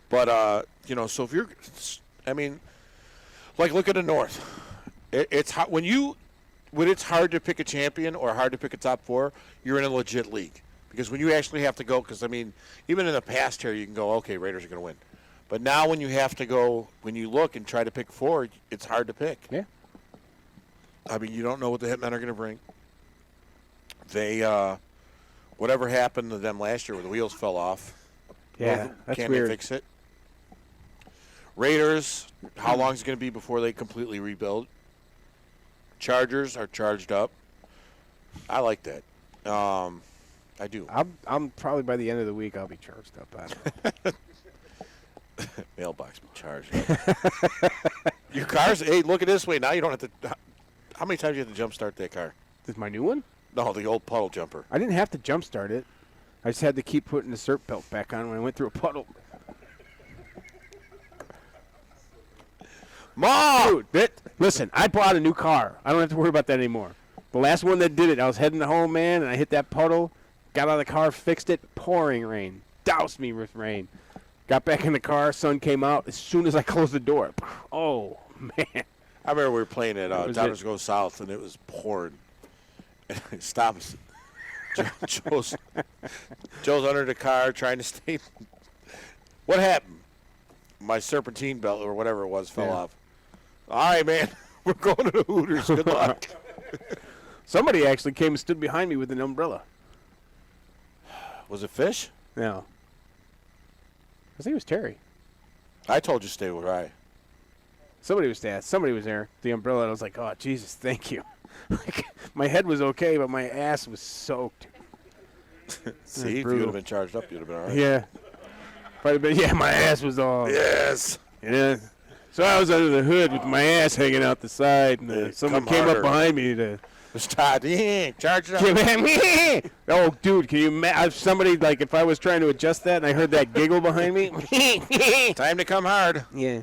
But so if you're, I mean, like look at the North. It's hard when it's hard to pick a champion or hard to pick a top 4. You're in a legit league because when you actually have to go, because I mean, even in the past here, you can go, okay, Raiders are going to win. But now when you have to go, when you look and try to pick 4, it's hard to pick. Yeah. I mean, you don't know what the Hitmen are going to bring. They, whatever happened to them last year where the wheels fell off. Yeah, that's Can weird. they fix it? Raiders, how long is it going to be before they completely rebuild? Chargers are charged up. I like that. I do. I'm probably by the end of the week I'll be charged up. I don't know. Mailbox be charged up. Your car's, hey, look at this way. Now you don't have to. How many times do you have to jump start that car? This is my new one. No, the old puddle jumper. I didn't have to jump start it. I just had to keep putting the cert belt back on when I went through a puddle. Mom! Dude, listen, I bought a new car. I don't have to worry about that anymore. The last one that did it, I was heading home, man, and I hit that puddle, got out of the car, fixed it, pouring rain, doused me with rain. Got back in the car, sun came out. As soon as I closed the door, oh, man. I remember we were playing at was Downers it. Go South, and it was pouring. And it stops. Joe's under the car trying to stay. What happened? My serpentine belt or whatever it was fell Yeah. off. All right, man. We're going to the Hooters. Good luck. Somebody actually came and stood behind me with an umbrella. Was it Fish? No. I think it was Terry. I told you stay with Rye. Somebody was there. Somebody was there. The umbrella. And I was like, oh, Jesus, thank you. Like, my head was okay, but my ass was soaked. See, if you brutal. would have been charged up, you'd have been all right. Yeah. But yeah, my ass was all. Yes. Yeah. So I was under the hood with my ass hanging out the side, and Yeah, someone come came harder. up behind me to. It's Todd. Yeah, charge it up. Oh, dude, can you imagine somebody like if I was trying to adjust that and I heard that giggle behind me? Time to come hard. Yeah.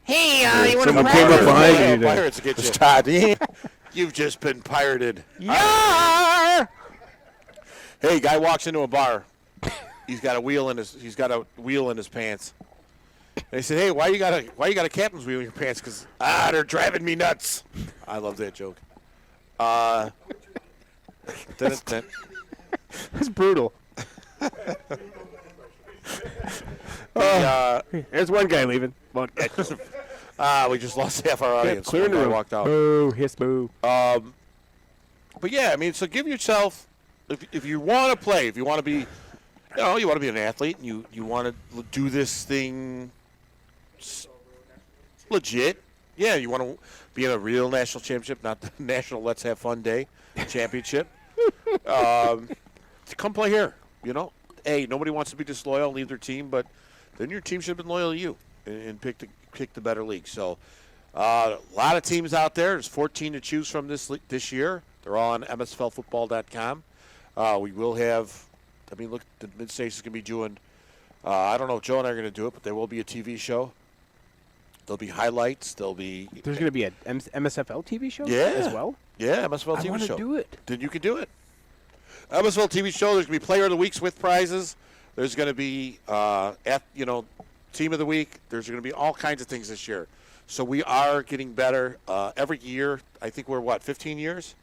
Hey, you want to Someone came up behind Yeah, you. To, Pirates get you. It's Todd. Yeah. You've just been pirated. Yar! Hey, guy walks into a bar. He's got a wheel in his pants. And they said, "Hey, why you got a captain's wheel in your pants?" Because they're driving me nuts. I love that joke. That's brutal. There's one guy leaving. Well, We just lost half our audience. clear One the guy room. walked out. Boo, hiss, boo. But yeah, I mean, so give yourself, if you want to play, if you want to be, you want to be an athlete, and you want to do this thing legit. Yeah, you want to be in a real national championship, not the national Let's Have Fun Day championship. Come play here. Hey, nobody wants to be disloyal, leave their team, but then your team should have been loyal to you and pick the better league. So a lot of teams out there. There's 14 to choose from this year. They're all on MSFLfootball.com. We will have, look, the MidStates is going to be doing, I don't know if Joe and I are going to do it, but there will be a TV show. There'll be highlights. There's There's going to be an MSFL TV show Yeah. as well? Yeah, MSFL I TV want show. to do it. Then you can do it. MSFL TV show. There's going to be Player of the Weeks with prizes. There's going to be, Team of the Week. There's going to be all kinds of things this year. So we are getting better every year. I think we're, 15 years?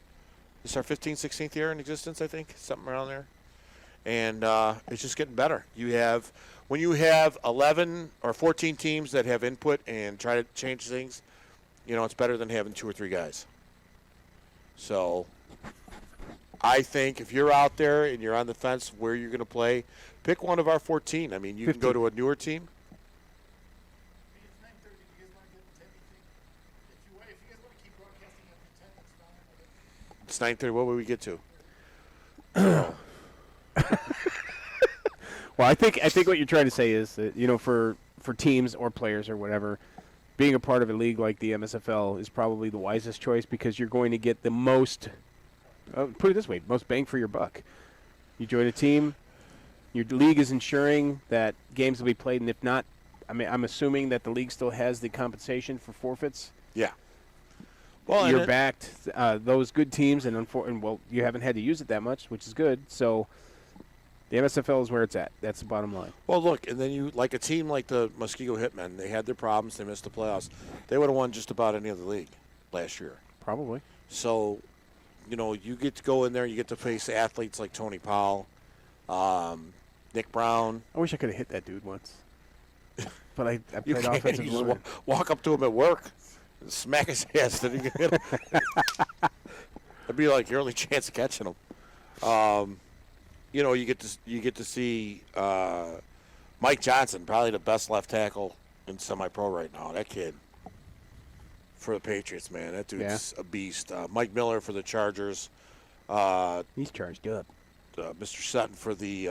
This is our 15th, 16th year in existence, I think, something around there. And it's just getting better. When you have 11 or 14 teams that have input and try to change things, it's better than having 2 or 3 guys. So I think if you're out there and you're on the fence where you're going to play, pick one of our 14. I mean, you can go to a newer team. It's 9:30. Do you guys want to get into anything? If you guys want to keep broadcasting after 10, that's fine. It's 9:30. What would we get to? Well, I think what you're trying to say is that, for teams or players or whatever, being a part of a league like the MSFL is probably the wisest choice because you're going to get the most, put it this way, most bang for your buck. You join a team, Your league is ensuring that games will be played, and if not, I'm assuming that the league still has the compensation for forfeits. Yeah. Well, You're backed those good teams, and well, you haven't had to use it that much, which is good. So the MSFL is where it's at. That's the bottom line. Well, look, and then you like a team like the Muskego Hitmen. They had their problems. They missed the playoffs. They would have won just about any other league last year. Probably. So, you get to go in there. You get to face athletes like Tony Powell, Nick Brown. I wish I could have hit that dude once. But I You played can't. offensive You just line. walk up to him at work, and smack his ass. Then you hit him. That'd be like your only chance of catching him. You get to see Mike Johnson, probably the best left tackle in semi-pro right now. That kid for the Patriots, man, that dude's a beast. Mike Miller for the Chargers. He's charged up. Mr. Sutton for the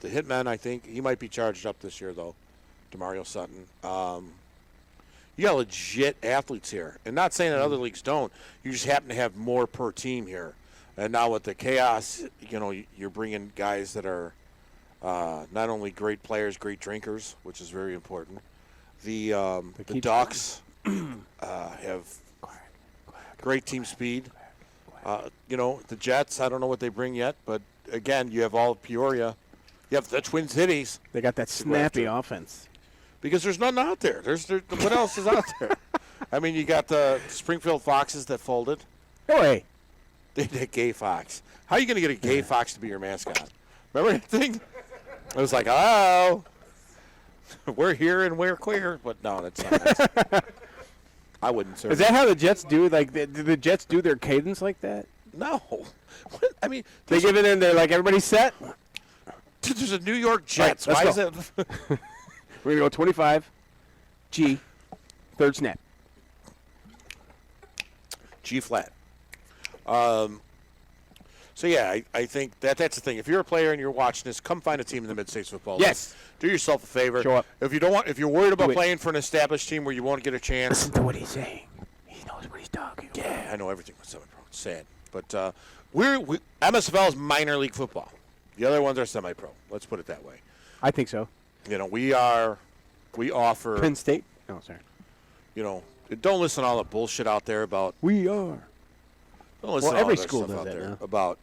Hitmen. I think he might be charged up this year though. DeMario Sutton. You got legit athletes here, and not saying that other leagues don't. You just happen to have more per team here. And now with the chaos, you're bringing guys that are not only great players, great drinkers, which is very important. The Ducks have great team speed. The Jets, I don't know what they bring yet, but again, you have all of Peoria. You have the Twin Cities. They got that snappy offense. Because there's nothing out there. What else is out there? I mean, you got the Springfield Foxes that folded. Oh, hey. That gay fox. How are you going to get a gay fox to be your mascot? Remember that thing? I was like, oh, we're here and we're queer. But no, that's not. I wouldn't serve. Is that how the Jets do? Like, do the Jets do their cadence like that? No. What? I mean, They give it in. They're like, everybody's set. there's a New York Jets. Right, Why let's is go. it? We're going to go 25. G. Third snap. G flat. So yeah, I think that's the thing. If you're a player and you're watching this, come find a team in the Mid-States Football League. Yes. Do yourself a favor. Show up. If you're worried about Do it. playing for an established team where you won't get a chance. Listen to what he's saying. He knows what he's talking about. Yeah, I know everything with semi-pro. It's sad, but we MSFL is minor league football. The other ones are semi-pro. Let's put it that way. I think so. We offer. Penn State? No, sorry. Don't listen to all the bullshit out there about. We are. Don't listen to every all that school stuff does out that there now. about.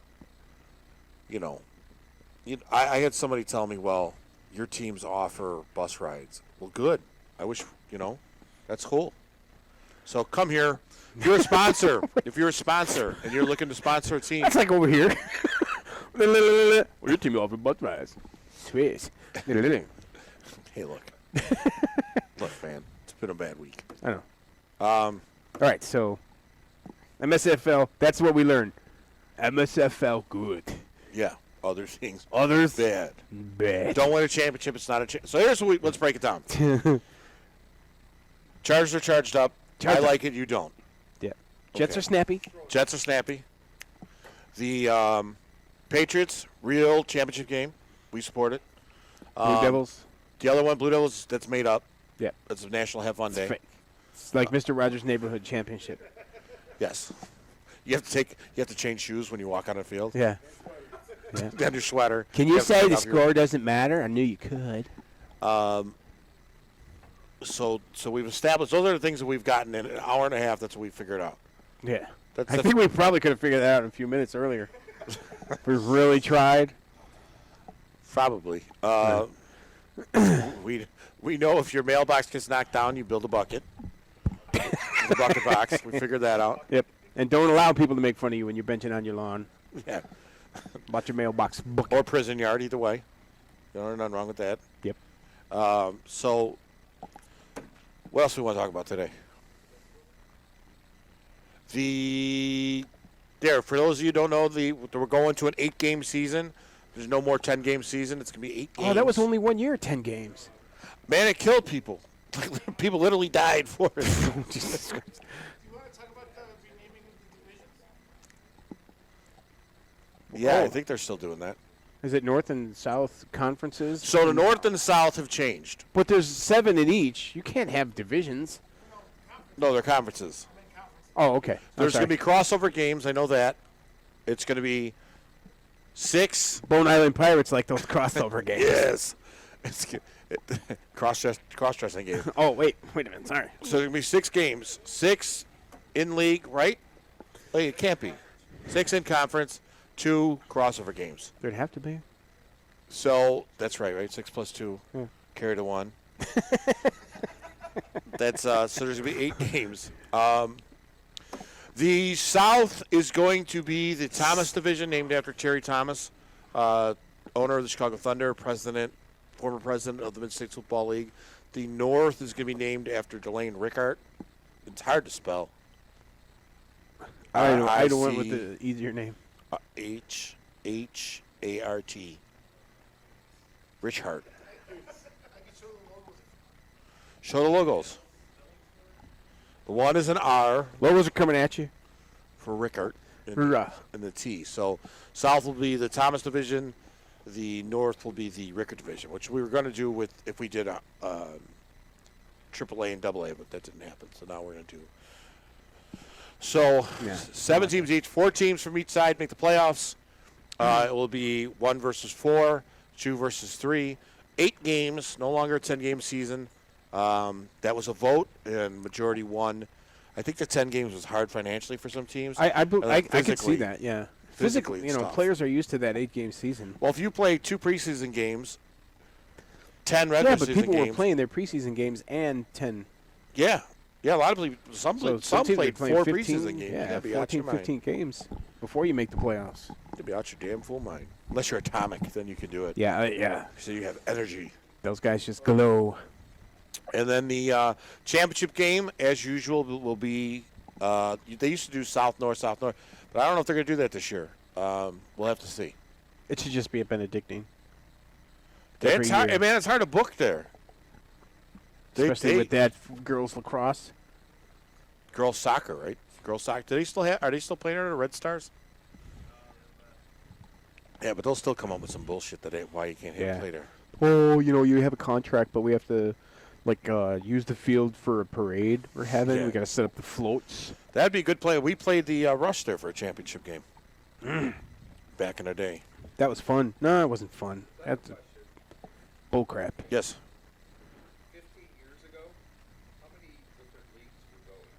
I had somebody tell me, well, your teams offer bus rides. Well, good. I wish, that's cool. So come here. If you're a sponsor, and you're looking to sponsor a team. That's like over here. Well, your team offers butt rides. Sweet. Hey, look. Look, man. It's been a bad week. I know. All right, so MSFL, that's what we learned. MSFL, good. Yeah. Other things. Others, Bad. bad. Don't win a championship. It's not a championship. So here's what let's break it down. Chargers are charged up. Charged I up. like it. You don't. Yeah. Jets Okay. are snappy. Jets are snappy. The Patriots, real championship game. We support it. Blue Devils. The other one, Blue Devils, that's made up. Yeah. That's a National Have Fun It's Day. fake. It's like Mr. Rogers' Neighborhood Championship. Yes. You have to change shoes when you walk on the field. Yeah. And your sweater. Can you have to say take the off your- score doesn't matter? I knew you could. So we've established those are the things that we've gotten in an hour and a half. That's what we figured out. Yeah. That's I think we probably could have figured that out in a few minutes earlier. If we really tried. Probably. We know if your mailbox gets knocked down, you build a bucket. The bucket box. We figured that out. Yep. And don't allow people to make fun of you when you're benching on your lawn. Yeah. About your mailbox book. Or prison yard, either way. There's nothing wrong with that. Yep. So, what else do we want to talk about today? For those of you who don't know, we're going to an 8-game season. There's no more 10-game season. It's going to be 8 games. Oh, that was only 1 year, 10 games. Man, it killed people. People literally died for it. Jesus Christ. Do you want to talk about the renaming of the divisions? Yeah, Oh. I think they're still doing that. Is it North and South conferences? So the North and the South have changed. But there's 7 in each. You can't have divisions. No, they're conferences. Oh, okay. There's going to be crossover games. I know that. It's going to be 6. Bone Island Pirates like those crossover games. Yes. It's cross-dressing game. Oh, wait a minute. Sorry. So there's going to be 6 games. 6 in league, right? Wait, it can't be. 6 in conference, 2 crossover games. There'd have to be. So that's right? 6 plus 2. Yeah. Carry to 1. That's so there's going to be 8 games. The South is going to be the Thomas division, named after Terry Thomas, owner of the Chicago Thunder, former president of the MidStates Football League. The North is going to be named after Delane Rickard. It's hard to spell. I don't went with the easier name. H-H-A-R-T. Richard. Show the logos. The one is an R Logos are coming at you. for Rickard Hoorah. and the T. So South will be the Thomas division. The North will be the Rickard division, which we were going to do if we did AAA and AA, but that didn't happen. So now we're going to do. So Yeah. 7 teams each, 4 teams from each side make the playoffs. It will be 1 versus 4, 2 versus 3, 8 games, no longer a 10-game season. That was a vote, and majority won. I think the 10 games was hard financially for some teams. I could see physically- that, yeah. physically Physically, it's tough. players are used to that 8-game season. Well, if you play 2 preseason games, 10 regular Yeah, but season people games. were playing their preseason games and 10. Yeah, a lot of people. Some teams played were 4 playing 15, preseason games. Yeah, you be out your 14, 15 games before you make the playoffs. You'd be out your damn full mind. Unless you're atomic, then you can do it. Yeah, yeah. So you have energy. Those guys just glow. And then the championship game, as usual, will be. They used to do South North, but I don't know if they're going to do that this year. We'll have to see. It should just be a Benedictine. It's hard, year. man. It's hard to book there. Especially with that girls lacrosse. Girls soccer, right? Girls soccer. Do they still have? Are they still playing under the Red Stars? Yeah, but they'll still come up with some bullshit that ain't why you can't have Yeah. play there. Oh, you have a contract, but we have to, use the field for a parade we're having. Yeah. We got to set up the floats. That'd be a good play. We played the Rush there for a championship game back in the day. That was fun. No, it wasn't fun. That's bull crap. Yes. 15 years ago, how many different leagues were going?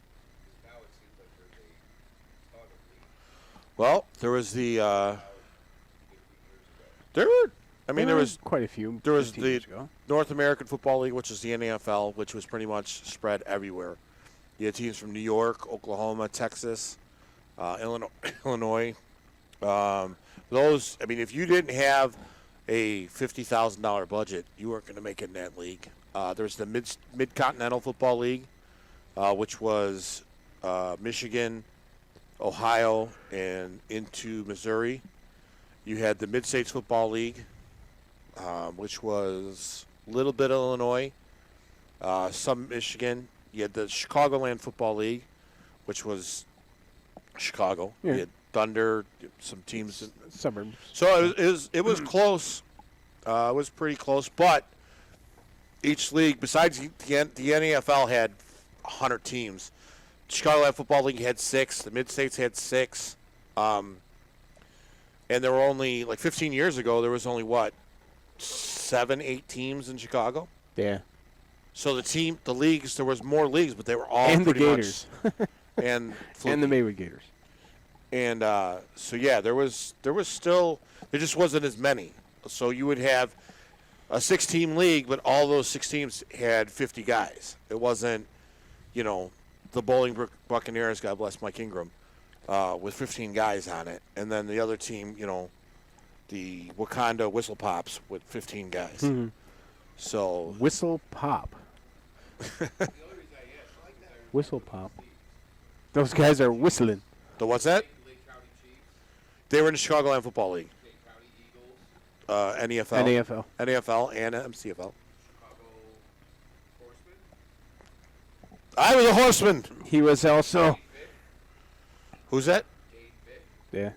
'Cause now it seems like there's a ton of leagues. Well, there was the. 15 years ago. There were. I mean, there was quite a few. there was 15 the years ago. North American Football League, which is the NAFL, which was pretty much spread everywhere. You had teams from New York, Oklahoma, Texas, Illinois. Those. I mean, if you didn't have a $50,000 budget, you weren't going to make it in that league. There's the Mid-Continental Football League, which was Michigan, Ohio, and into Missouri. You had the Mid-States Football League, which was a little bit of Illinois, some Michigan. You had the Chicagoland Football League, which was Chicago. Yeah. You had Thunder, some teams. Suburbs. So it was close. It was pretty close, but each league, besides the NAFL, had 100 teams. Chicagoland Football League had 6. The Mid-States had 6. And there were only, 15 years ago, there was only, 7, 8 teams in Chicago? Yeah. So the leagues, there was more leagues, but they were all And the pretty Gators. much. And And the Maywood Gators. And so yeah, there was still, there just wasn't as many. So you would have a 6-team league, but all those 6 teams had 50 guys. It wasn't, the Bolingbrook Buccaneers, God bless Mike Ingram, with 15 guys on it, and then the other team, the Wakanda Whistle Pops with 15 guys. Mm-hmm. So Whistle Pop. Whistle Pop. Those guys are whistling. the what's that? Lake County Chiefs, They were in the Chicagoland Football League, Lake County Eagles, NAFL, NAFL. NAFL, and MCFL. Chicago Horsemen, I was a horseman. He was also. Who's that? Dave Vick, Yeah.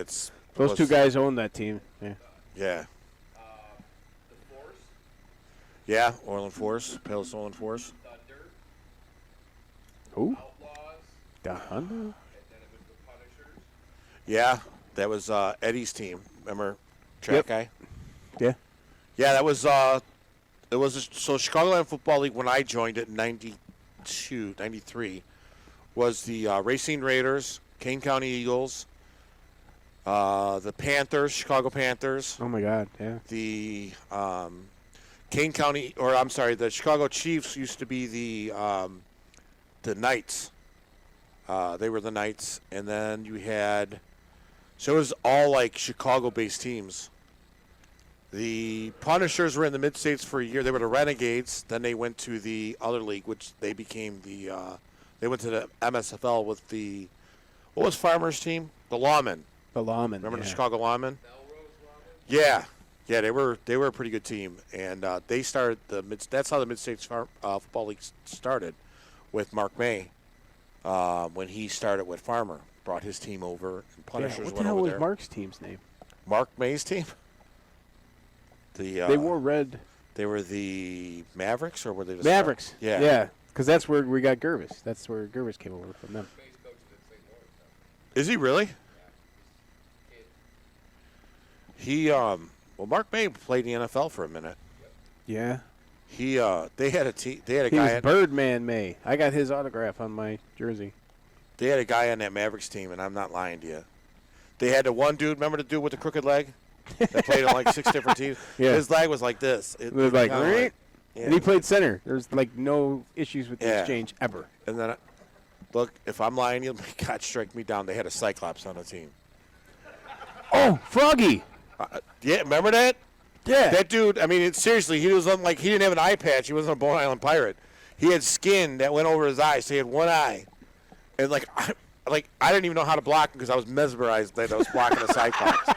It's Those 2 guys own that team. Yeah. Yeah, the Force, yeah. Orland Force, Palos Orland Force. Thunder, Who? Outlaws, The Honda? and then it was the Punishers. Yeah, that was Eddie's team. remember track Yep. guy? Yeah. Yeah, that was so Chicagoland Football League when I joined it in 92, 93 was the Racing Raiders, Kane County Eagles, the Panthers, Chicago Panthers, Oh my God. Yeah. the Kane County, or I'm sorry, the Chicago Chiefs used to be the Knights. They were the Knights, and then you had, so it was all like Chicago-based teams. The Punishers were in the Mid-States for a year. They were the Renegades. Then they went to the other league, which they became the, they went to the MSFL with the, what was Farmer's team? The Lawmen. The Lawmen. Remember yeah. the Chicago Lawmen? Melrose Ramen? Yeah. Yeah, they were a pretty good team, and they started that's how the Mid-States Football League started, with Mark May, when he started with Farmer, brought his team over, and Yeah, Punishers what the went hell over was there. Mark's team's name? Mark May's team. They wore red. They were the Mavericks, or were they the Mavericks. Yeah. Yeah. Because that's where we got Gervis. That's where Gervis came over from them. May's coaching at St. Lawrence now. Is he really? Kid. He well, Mark May played in the NFL for a minute. Yeah. He they had a they had a He guy was Birdman May. I got his autograph on my jersey. they had a guy on that Mavericks team, and I'm not lying to you. They had the one dude. Remember the dude with the crooked leg that played on like 6 different teams? Yeah. His leg was like this. It was like, kinda right? yeah. And he played center. There's like no issues with the Yeah. exchange ever. And then, look, if I'm lying, to you, God, strike me down. They had a Cyclops on the team. Oh, Froggy. Yeah, remember that? Yeah. That dude. I mean, seriously, he was like he didn't have an eye patch. He wasn't a Bone Island pirate. He had skin that went over his eyes. So he had one eye, and I didn't even know how to block him because I was mesmerized that I was blocking a Cyclops.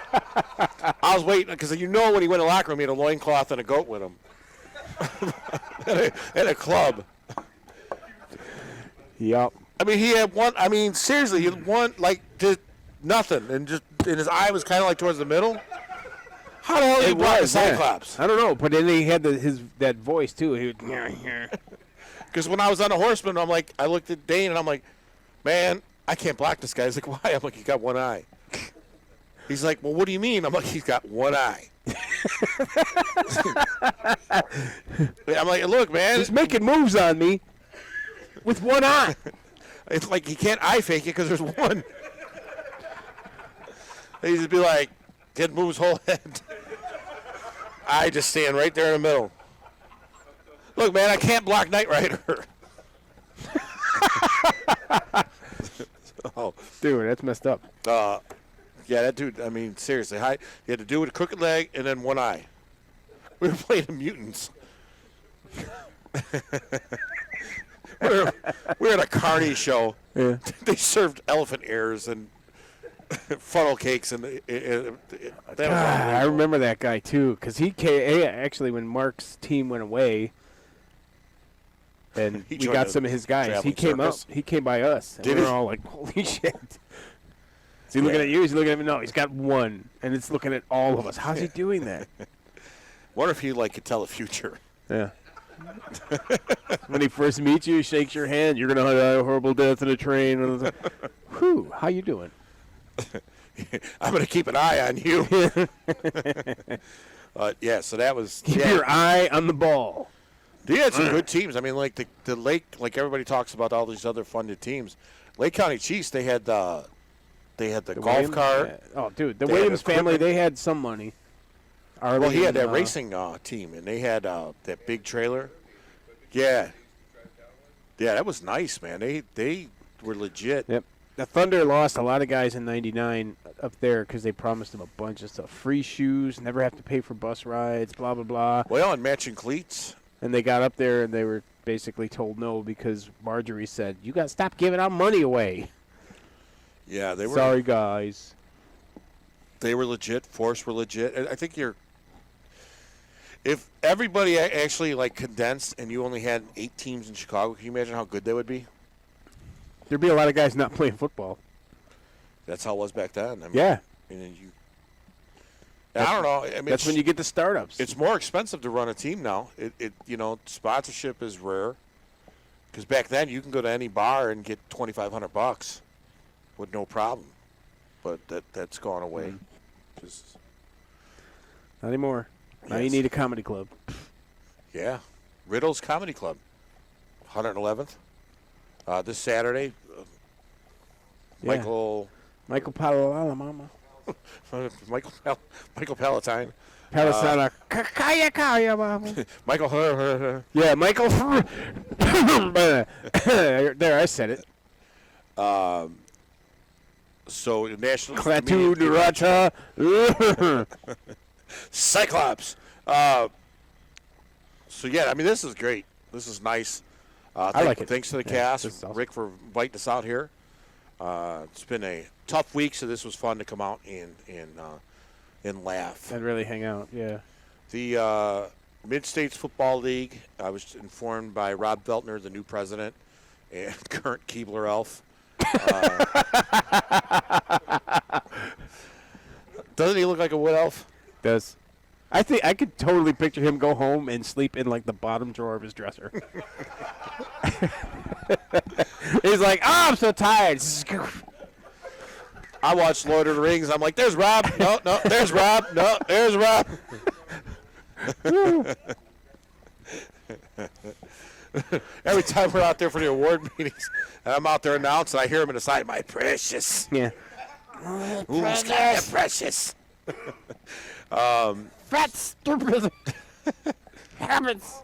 I was waiting because when he went in the locker room, he had a loincloth and a goat with him, and a club. Yup. I mean, he had one. I mean, seriously, he had one just nothing, and his eye was kind of like towards the middle. How the hell did he block the Cyclops? I don't know, but then he had that voice too. He would, Because when I was on the Horseman, I looked at Dane and I'm like, man, I can't block this guy. He's like, why? I'm like, he got one eye. He's like, well, what do you mean? I'm like, he's got one eye. I'm like, look, man. he's making moves on me with one eye. It's like he can't eye fake it because there's one. He just be like, kid moves whole head. I just stand right there in the middle. Look, man, I can't block Knight Rider. Oh, Dude, that's messed up. yeah, that dude. I mean, seriously, he had to do with a crooked leg and then one eye. We were playing the mutants. we were at a Carney show. Yeah. They served elephant ears and funnel cakes and that was I remember that guy too, because he came actually when Mark's team went away, and He we joined got the some of his guys. He traveling came up. circus? He came by us. And Did we he? were all like, "Holy shit!" Is he looking Yeah. at you? Is he looking at me? No, he's got one, and it's looking at all of us. How's he doing that? Wonder if he could tell the future. Yeah. When he first meets you, he shakes your hand. You're gonna die a horrible death in a train. Whew, how you doing? I'm gonna keep an eye on you. Yeah, so that was Keep yeah. your eye on the ball. They had some good teams. I mean, like the Lake, like everybody talks about all these other funded teams. Lake County Chiefs, they had the golf Williams? cart. Yeah. Oh, dude, the They had Williams family, equipment. they had some money. Well, he had that Arlene, racing team, and they had that big trailer. Yeah, yeah, that was nice, man. They were legit. Yep. The Thunder lost a lot of guys in '99 up there because they promised them a bunch of stuff: free shoes, never have to pay for bus rides, blah blah blah. Well, and matching cleats. And they got up there and they were basically told no because Marjorie said, "You got to stop giving out money away." Yeah, they were. Sorry, guys. They were legit. Force were legit. And I think if everybody actually condensed and you only had 8 teams in Chicago, can you imagine how good they would be? There'd be a lot of guys not playing football. That's how it was back then. I mean, Yeah. I don't know. I mean, That's when you get the startups. It's more expensive to run a team now. Sponsorship is rare. Because back then you can go to any bar and get $2,500 with no problem. But that's gone away. Just Not anymore. Now you Yes. need a comedy club. Yeah. Riddles Comedy Club, 111th. This Saturday, Yeah. Michael Palalala, mama. Michael Palatine. Palisana. Kaya, mama. Michael. Yeah, Michael. There, I said it. So National Klaatu Comedian- Nurata. Cyclops. So yeah, I mean, this is great. This is nice. I like it. Thanks to the Yeah, cast, this is awesome. Rick, for inviting us out here. It's been a tough week, so this was fun to come out and laugh. I'd really hang out. Yeah. The MidStates Football League. I was informed by Rob Veltner, the new president, and current Keebler elf. Doesn't he look like a wood elf? Does. I think I could totally picture him go home and sleep in like the bottom drawer of his dresser. He's like, oh, I'm so tired. I watched Lord of the Rings. I'm like, there's Rob. No, there's Rob. No, there's Rob. Every time we're out there for the award meetings, and I'm out there announcing, I hear him in the side, my precious. Yeah. Ooh, Sky, precious. Fat stupid habits.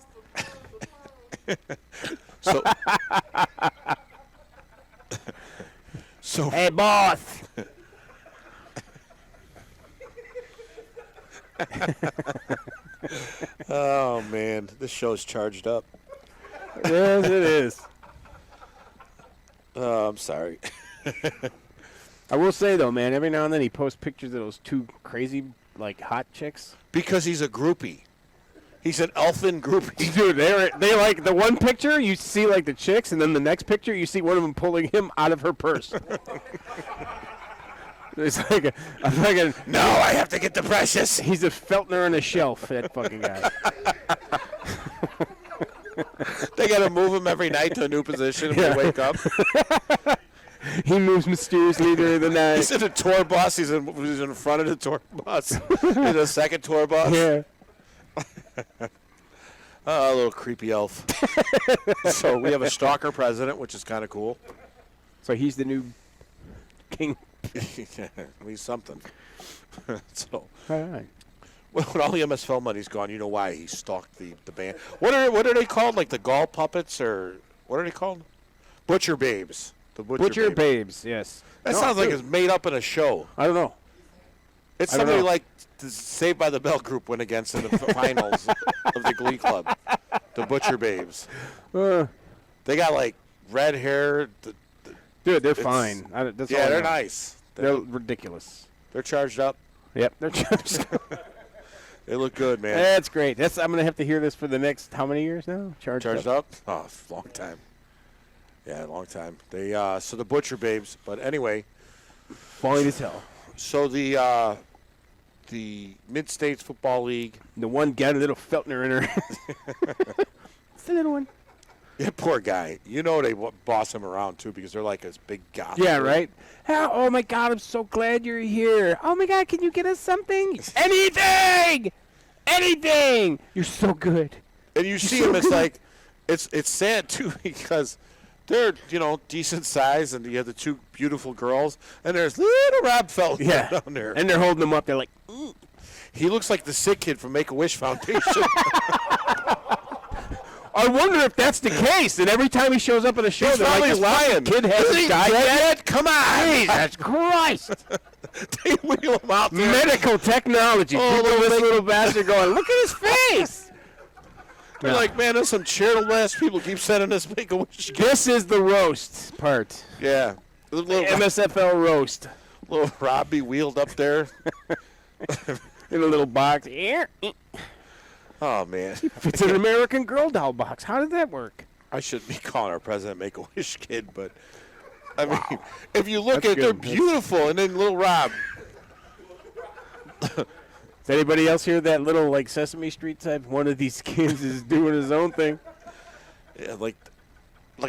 So Hey, boss. oh man, this show's charged up. Yes, it is. Oh, I'm sorry. I will say though, man, every now and then he posts pictures of those two crazy, like, hot chicks. Because he's a groupie. He's an elfin groupie. Dude, they like the one picture you see like the chicks, and then the next picture you see one of them pulling him out of her purse. It's like a fucking. No, I have to get the precious. He's a Feltner on a shelf. That fucking guy. They got to move him every night to a new position when Yeah. they wake up. He moves mysteriously during the night. He's in a tour bus. He's in front of the tour bus. In a second tour bus. Yeah. Oh, a little creepy elf. So we have a stalker president, which is kind of cool. So he's the new king. He's something. So All right. when all the MSFL money's gone, you know why he stalked the band. What are they called? Like the Gall Puppets, or what are they called? Butcher Babes. The Butcher Babes. Yes. That No, sounds like dude, it's made up in a show. I don't know. It's I don't somebody know. like the Saved by the Bell group went against in the finals of the Glee Club. The Butcher Babes. They got like red hair. Dude, they're It's- fine. That's all Yeah, I they're know. nice. They're ridiculous. They're charged up. Yep, they're just. They look good, man. That's great. I'm gonna have to hear this for the next how many years now? Charged up? Oh, it's a long time. Yeah, a long time. They so the Butcher Babes. But anyway, Fine as hell. so the MidStates Football League. The one got a little Feltner in her. It's the little one. Yeah, poor guy. You know they boss him around too because they're like this big goth. Yeah, group. right. Oh my God, I'm so glad you're here. Oh my God, can you get us something? Anything, anything. You're so good. And you see him, it's like, it's sad too because they're decent size, and you have the two beautiful girls, and there's little Rob Felton down there, And they're holding them up. They're like, he looks like the sick kid from Make-A-Wish Foundation. I wonder if that's the case. And every time he shows up at a show, He's they're like, probably this fucking lying. kid Is hasn't he died dead yet. yet? Come on, Jesus Christ. they wheel him out there. Medical technology. Oh, People, look at this little bastard going, look at his face. They're like, man, there's some charitable ass people keep sending us Make-A-Wish. This is the roast part. Yeah, little MSFL roast. little Robbie wheeled up there. In a little box. Here. Oh man, It's an American Girl doll box. How did that work? I shouldn't be calling our president Make-A-Wish kid, but I mean, if you look That's at it, they're good. beautiful, and then little Rob. Does anybody else hear that little like Sesame Street type? One of these kids is doing his own thing. Yeah, like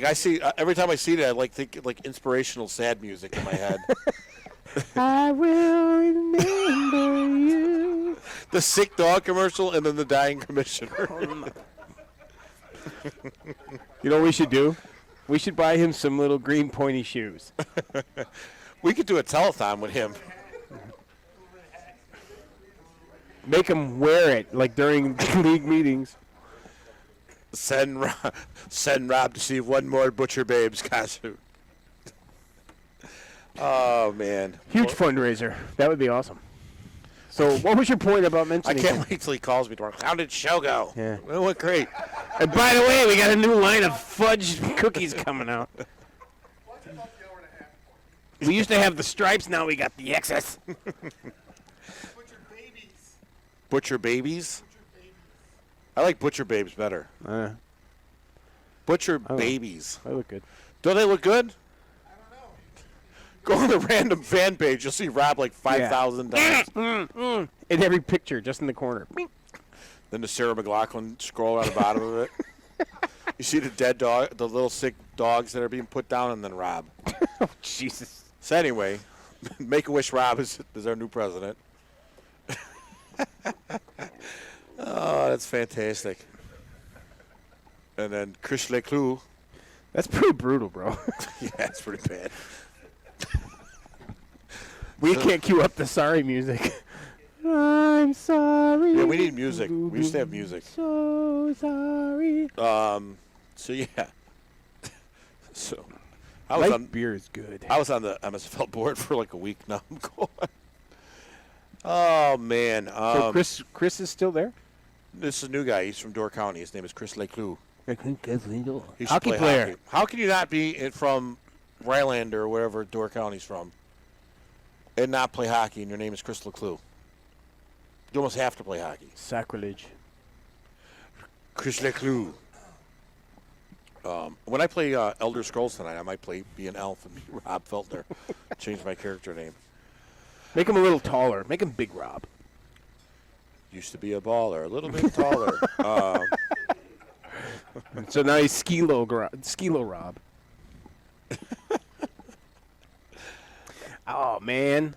I see every time I see that, I think like inspirational sad music in my head. I will remember you. The sick dog commercial and then the dying commissioner. You know what we should do? We should buy him some little green pointy shoes. We could do a telethon with him. Make him wear it like during league meetings. Send Rob to see one more Butcher Babes costume. Oh, man. Huge fundraiser. That would be awesome. So, what was your point about I mentioning? can't wait till he calls me tomorrow. How did show go? Yeah. It went great. And by the way, we got a new line of fudge cookies coming out. What's about the hour and a half? We used to have the stripes. Now we got the excess. Put your babies. Butcher Babies? Put your babies. I like Butcher Babes better. Butcher Babies. They look good. Don't they look good? I don't know. Go on the random fan page. You'll see Rob like 5,000 times. In every picture, just in the corner. Then the Sarah McLachlan scroll on the bottom of it. You see the dead dog, the little sick dogs that are being put down, and then Rob. Oh, Jesus. So anyway, Make-A-Wish Rob is our new president. Oh, that's fantastic. And then Chris Leclue. That's pretty brutal, bro. Yeah, it's pretty bad. We can't cue up the sorry music. I'm sorry. Yeah, we need music. We used to have music. So sorry. So yeah. So I was Light on beer is good. I was on the MSFL board for like a week now. I'm going. Oh man. So Chris is still there? This is a new guy. He's from Door County. His name is Chris Leclue. He should Hockey play player. hockey. How can you not be from Rylander or wherever Door County's from and not play hockey and your name is Chris Leclue? You almost have to play hockey. Sacrilege. Chris Leclue. When I play Elder Scrolls tonight, I might be an elf and be Rob Feltner. Change my character name. Make him a little taller. Make him Big Rob. Used to be a baller, a little bit taller. So now he's Skilo Rob. Oh man.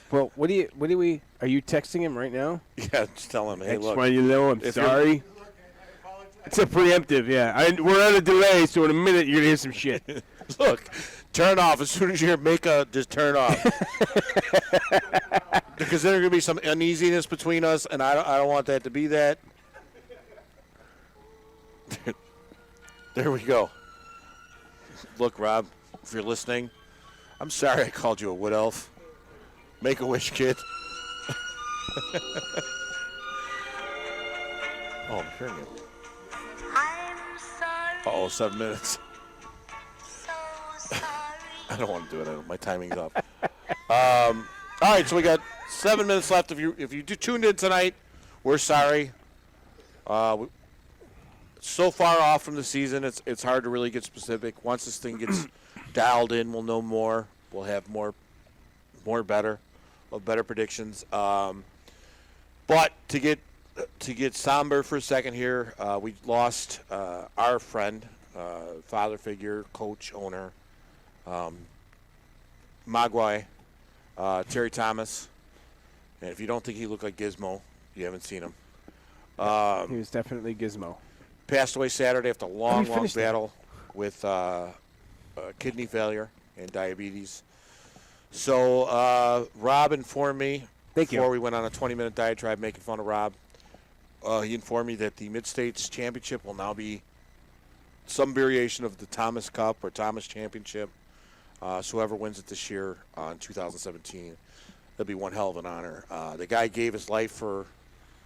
Well, what do we? Are you texting him right now? Yeah, just tell him, hey, I just look. want you to know I'm if you're- sorry. Look, I apologize. It's a preemptive, yeah. We're on a delay, so in a minute you're gonna hear some shit. Look, turn off as soon as you hear just turn off. Because there's gonna be some uneasiness between us, and I don't want that to be that. There we go. Look, Rob, if you're listening, I'm sorry I called you a wood elf. Make-A-Wish kid. Oh, I'm hearing you. I'm sorry. Uh-oh, 7 minutes. So sorry. I don't want to do it. My timing's up. All right, so we got 7 minutes left. If you tuned in tonight, we're sorry. So far off from the season, it's hard to really get specific. Once this thing gets dialed in, we'll know more. We'll have better predictions. But to get somber for a second here, we lost our friend, father figure, coach, owner, Magwai, Terry Thomas. And if you don't think he looked like Gizmo, you haven't seen him. He was definitely Gizmo. Passed away Saturday after a long finished it? battle with kidney failure and diabetes. So Rob informed me before we went on a 20-minute diatribe making fun of Rob. He informed me that the MidStates Championship will now be some variation of the Thomas Cup or Thomas Championship. So whoever wins it this year in 2017, that'll be one hell of an honor. The guy gave his life for,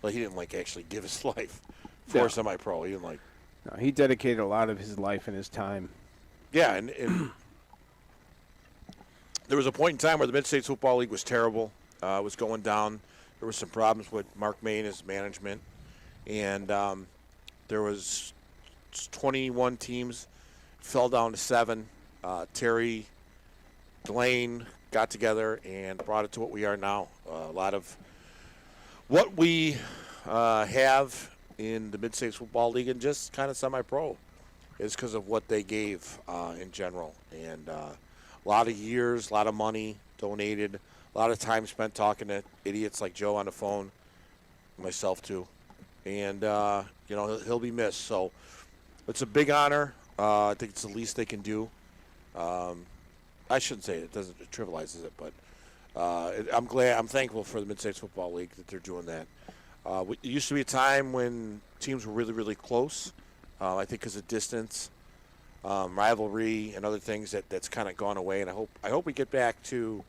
well, he didn't actually give his life for semi-pro. He didn't No, he dedicated a lot of his life and his time. Yeah, and there was a point in time where the Mid-States Football League was terrible. It was going down. There was some problems with Mark May and his management. And there was 21 teams, fell down to 7. Terry, Delane got together and brought it to what we are now. A lot of what we have in the Mid-States Football League and just kind of semi-pro is because of what they gave in general. And a lot of years, a lot of money donated, A lot of time spent talking to idiots like Joe on the phone, myself too, and he'll be missed. So it's a big honor. I think it's the least they can do. I shouldn't say it doesn't, it trivializes it, but I'm thankful for the Mid-States Football League that they're doing that. It used to be a time when teams were really, really close. I think because of distance, rivalry, and other things that's kind of gone away. And I hope we get back to.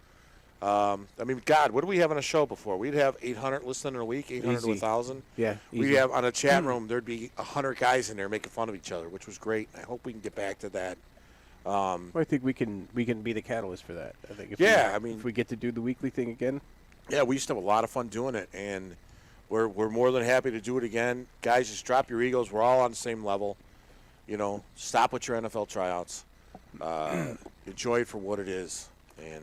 God, what do we have on a show before? We'd have 800 listening a week, 800 to Easy. 1,000. Yeah, We'd easy. have on a chat room. There'd be 100 guys in there making fun of each other, which was great. I hope we can get back to that. Well, I think we can be the catalyst for that. I think. If we get to do the weekly thing again. Yeah, we used to have a lot of fun doing it, and we're more than happy to do it again. Guys, just drop your egos. We're all on the same level. Stop with your NFL tryouts. Enjoy it for what it is. And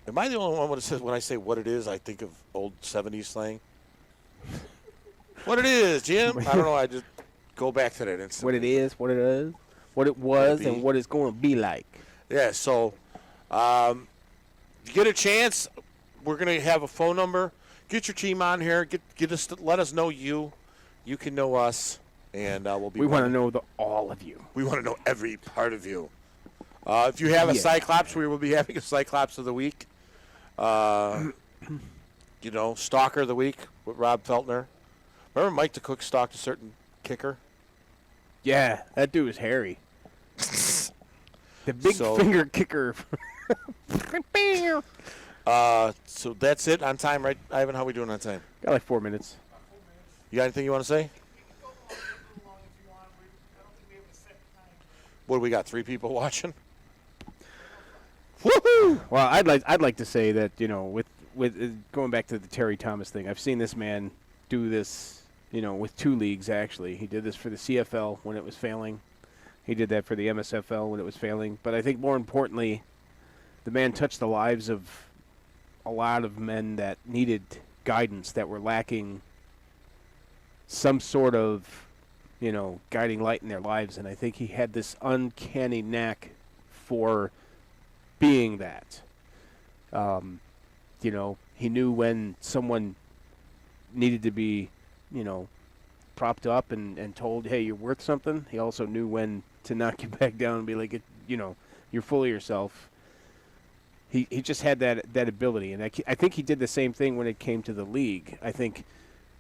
am I the only one that says when I say what it is, I think of old 70s slang? What it is, Jim? I don't know. I just go back to that instantly. What it is, what it was, and what it's going to be like. Yeah, so you get a chance, we're going to have a phone number. Get your team on here. Get us. Let us know you. You can know us, and we'll be. We want to know all of you. We want to know every part of you. If you have a Cyclops, we will be having a Cyclops of the week. Stalker of the week with Rob Feltner. Remember Mike the Cook stalked a certain kicker? Yeah, that dude was hairy. The big finger kicker. So that's it on time, right, Ivan? How are we doing on time? Got like 4 minutes. You got anything you want to say? What do we got? 3 people watching? Woohoo! Well, I'd like to say that with going back to the Terry Thomas thing, I've seen this man do this, with 2 leagues actually. He did this for the CFL when it was failing. He did that for the MSFL when it was failing. But I think more importantly, the man touched the lives of a lot of men that needed guidance, that were lacking some sort of, guiding light in their lives. And I think he had this uncanny knack for being that. He knew when someone needed to be, propped up and told, hey, you're worth something. He also knew when to knock you back down and be like, you're full of yourself. He just had that ability. And I think he did the same thing when it came to the league. I think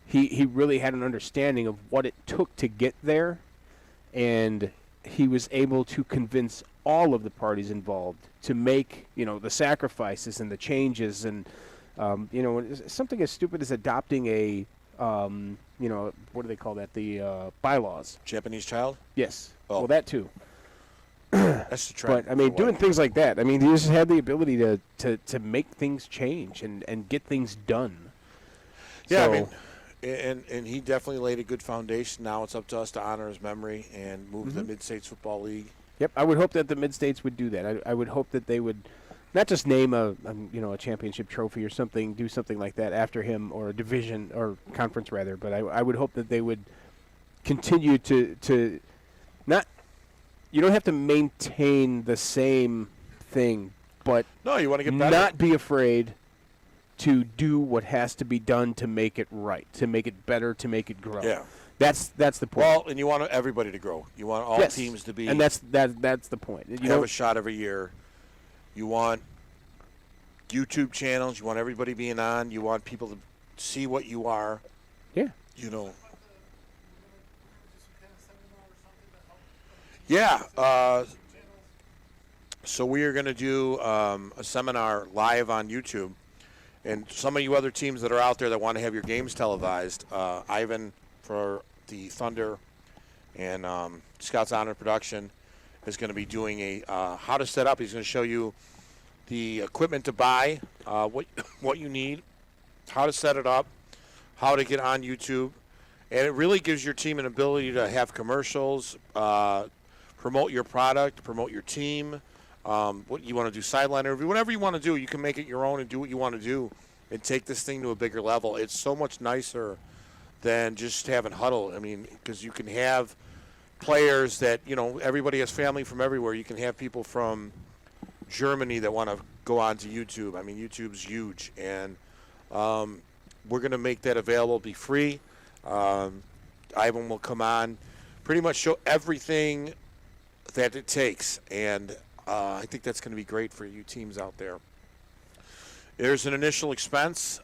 he really had an understanding of what it took to get there, and he was able to convince all of the parties involved to make, the sacrifices and the changes and, something as stupid as adopting a, what do they call that? The bylaws. Japanese child? Yes. Oh. Well, that too. That's the trend. But, doing things like that, he just had the ability to make things change and get things done. Yeah, So, and he definitely laid a good foundation. Now it's up to us to honor his memory and move the Mid-States Football League. Yep, I would hope that the Mid-States would do that. I would hope that they would not just name a championship trophy or something, do something like that after him, or a division or conference rather. But I would hope that they would continue to not. You don't have to maintain the same thing, but No, you want to get better. not be afraid to do what has to be done to make it right, to make it better, to make it grow. Yeah. That's the point. Well, and you want everybody to grow. You want all Yes. teams to be and that's the point. have a shot every year. You want YouTube channels. You want everybody being on. You want people to see what you are. Yeah. Yeah. So we are going to do a seminar live on YouTube. And some of you other teams that are out there that want to have your games televised, Ivan for the Thunder and Scouts Honor Production is going to be doing a how to set up. He's going to show you the equipment to buy, what you need, how to set it up, how to get on YouTube. And it really gives your team an ability to have commercials, promote your product, promote your team, what you want to do, sideline interview, whatever you want to do, you can make it your own and do what you want to do and take this thing to a bigger level. It's so much nicer than just having huddle. Because you can have players that, everybody has family from everywhere. You can have people from, Germany that want to go on to YouTube. I mean, YouTube's huge, and we're going to make that available, be free. Ivan will come on, pretty much show everything that it takes, and I think that's going to be great for you teams out there. There's an initial expense.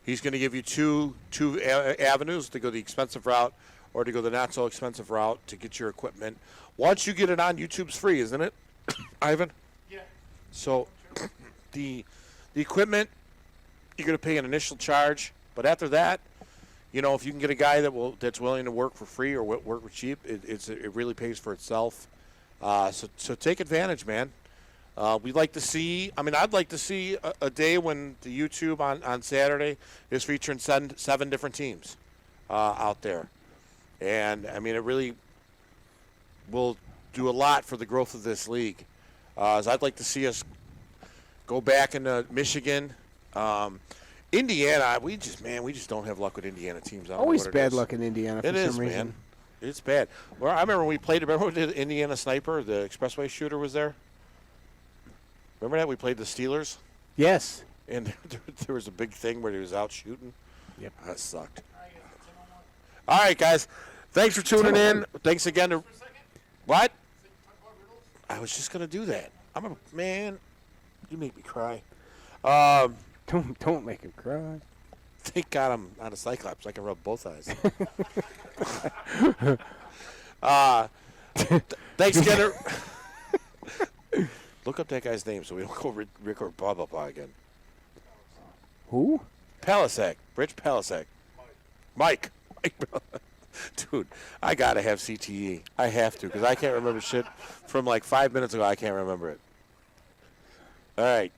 He's going to give you two avenues to go the expensive route or to go the not so expensive route to get your equipment. Once you get it on, YouTube's free, isn't it, Ivan? Yeah. So the equipment, you're going to pay an initial charge, but after that, if you can get a guy that's willing to work for free or work for cheap, it really pays for itself. So take advantage, man. We'd like to see. I'd like to see a day when the YouTube on Saturday is featuring seven different teams out there, and it really will do a lot for the growth of this league. As I'd like to see us go back into Michigan, Indiana. We just don't have luck with Indiana teams. I don't know Always what it bad is. luck in Indiana for It is, some reason. man. It's bad. Well, I remember when we played. Remember when we did Indiana Sniper? The expressway shooter was there. Remember that we played the Steelers, Yes. and there was a big thing where he was out shooting. Yep. That sucked. All right, guys. Thanks for tuning in. Thanks again to what? I was just gonna do that. I'm a man. You make me cry. Don't make him cry. Thank God I'm not a Cyclops. I can rub both eyes. Thanks again. Look up that guy's name so we don't go record blah blah blah again. Who? Palisak, Rich Palisak. Mike. Dude, I gotta have CTE. I have to because I can't remember shit from like 5 minutes ago. I can't remember it. All right.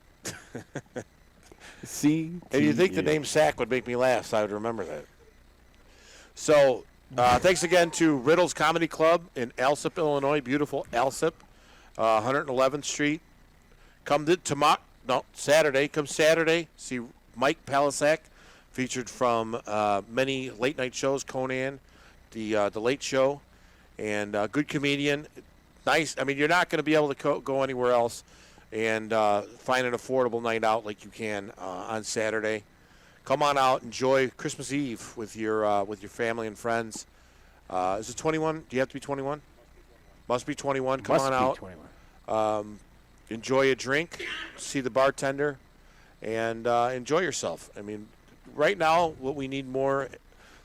See? And you think the name Sack would make me laugh, so I would remember that. So, thanks again to Riddles Comedy Club in Alsip, Illinois. Beautiful Alsip, 111th Street. Come Saturday. Come Saturday. See Mike Palisak, featured from many late night shows, Conan, the Late Show, and good comedian. Nice. You're not going to be able to go anywhere else and find an affordable night out like you can on Saturday. Come on out, enjoy Christmas Eve with your family and friends. Is it 21? Do you have to be 21? Must be 21. Come on out. 21. Enjoy a drink, see the bartender, and enjoy yourself. Right now, what we need more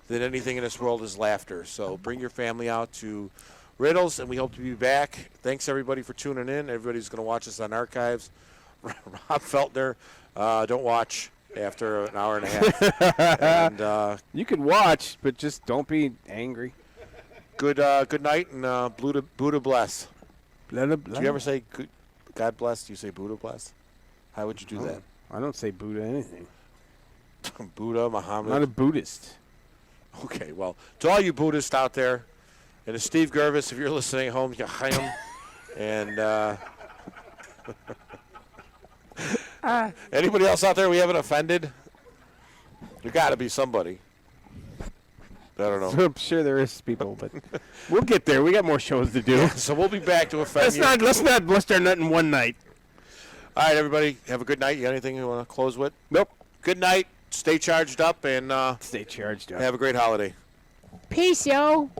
than anything in this world is laughter. So bring your family out to Riddles, and we hope to be back. Thanks, everybody, for tuning in. Everybody's going to watch us on archives. Rob Feltner, don't watch after an hour and a half. And, You can watch, but just don't be angry. good night, and Buddha bless. Blah, Do you ever say God bless? Do you say Buddha bless? How would you do that? I don't say Buddha anything. Buddha, I'm Muhammad. not a Buddhist. Okay, well, to all you Buddhists out there, and to Steve Gervis, if you're listening at home, Chaim, and anybody else out there we haven't offended? There got to be somebody. I don't know. I'm sure there is people, but we'll get there. We got more shows to do. So we'll be back to offend you. Let's not bust our nut in one night. All right, everybody, have a good night. You got anything you want to close with? Nope. Good night. Stay charged up, and Stay charged up. have a great holiday. Peace, yo.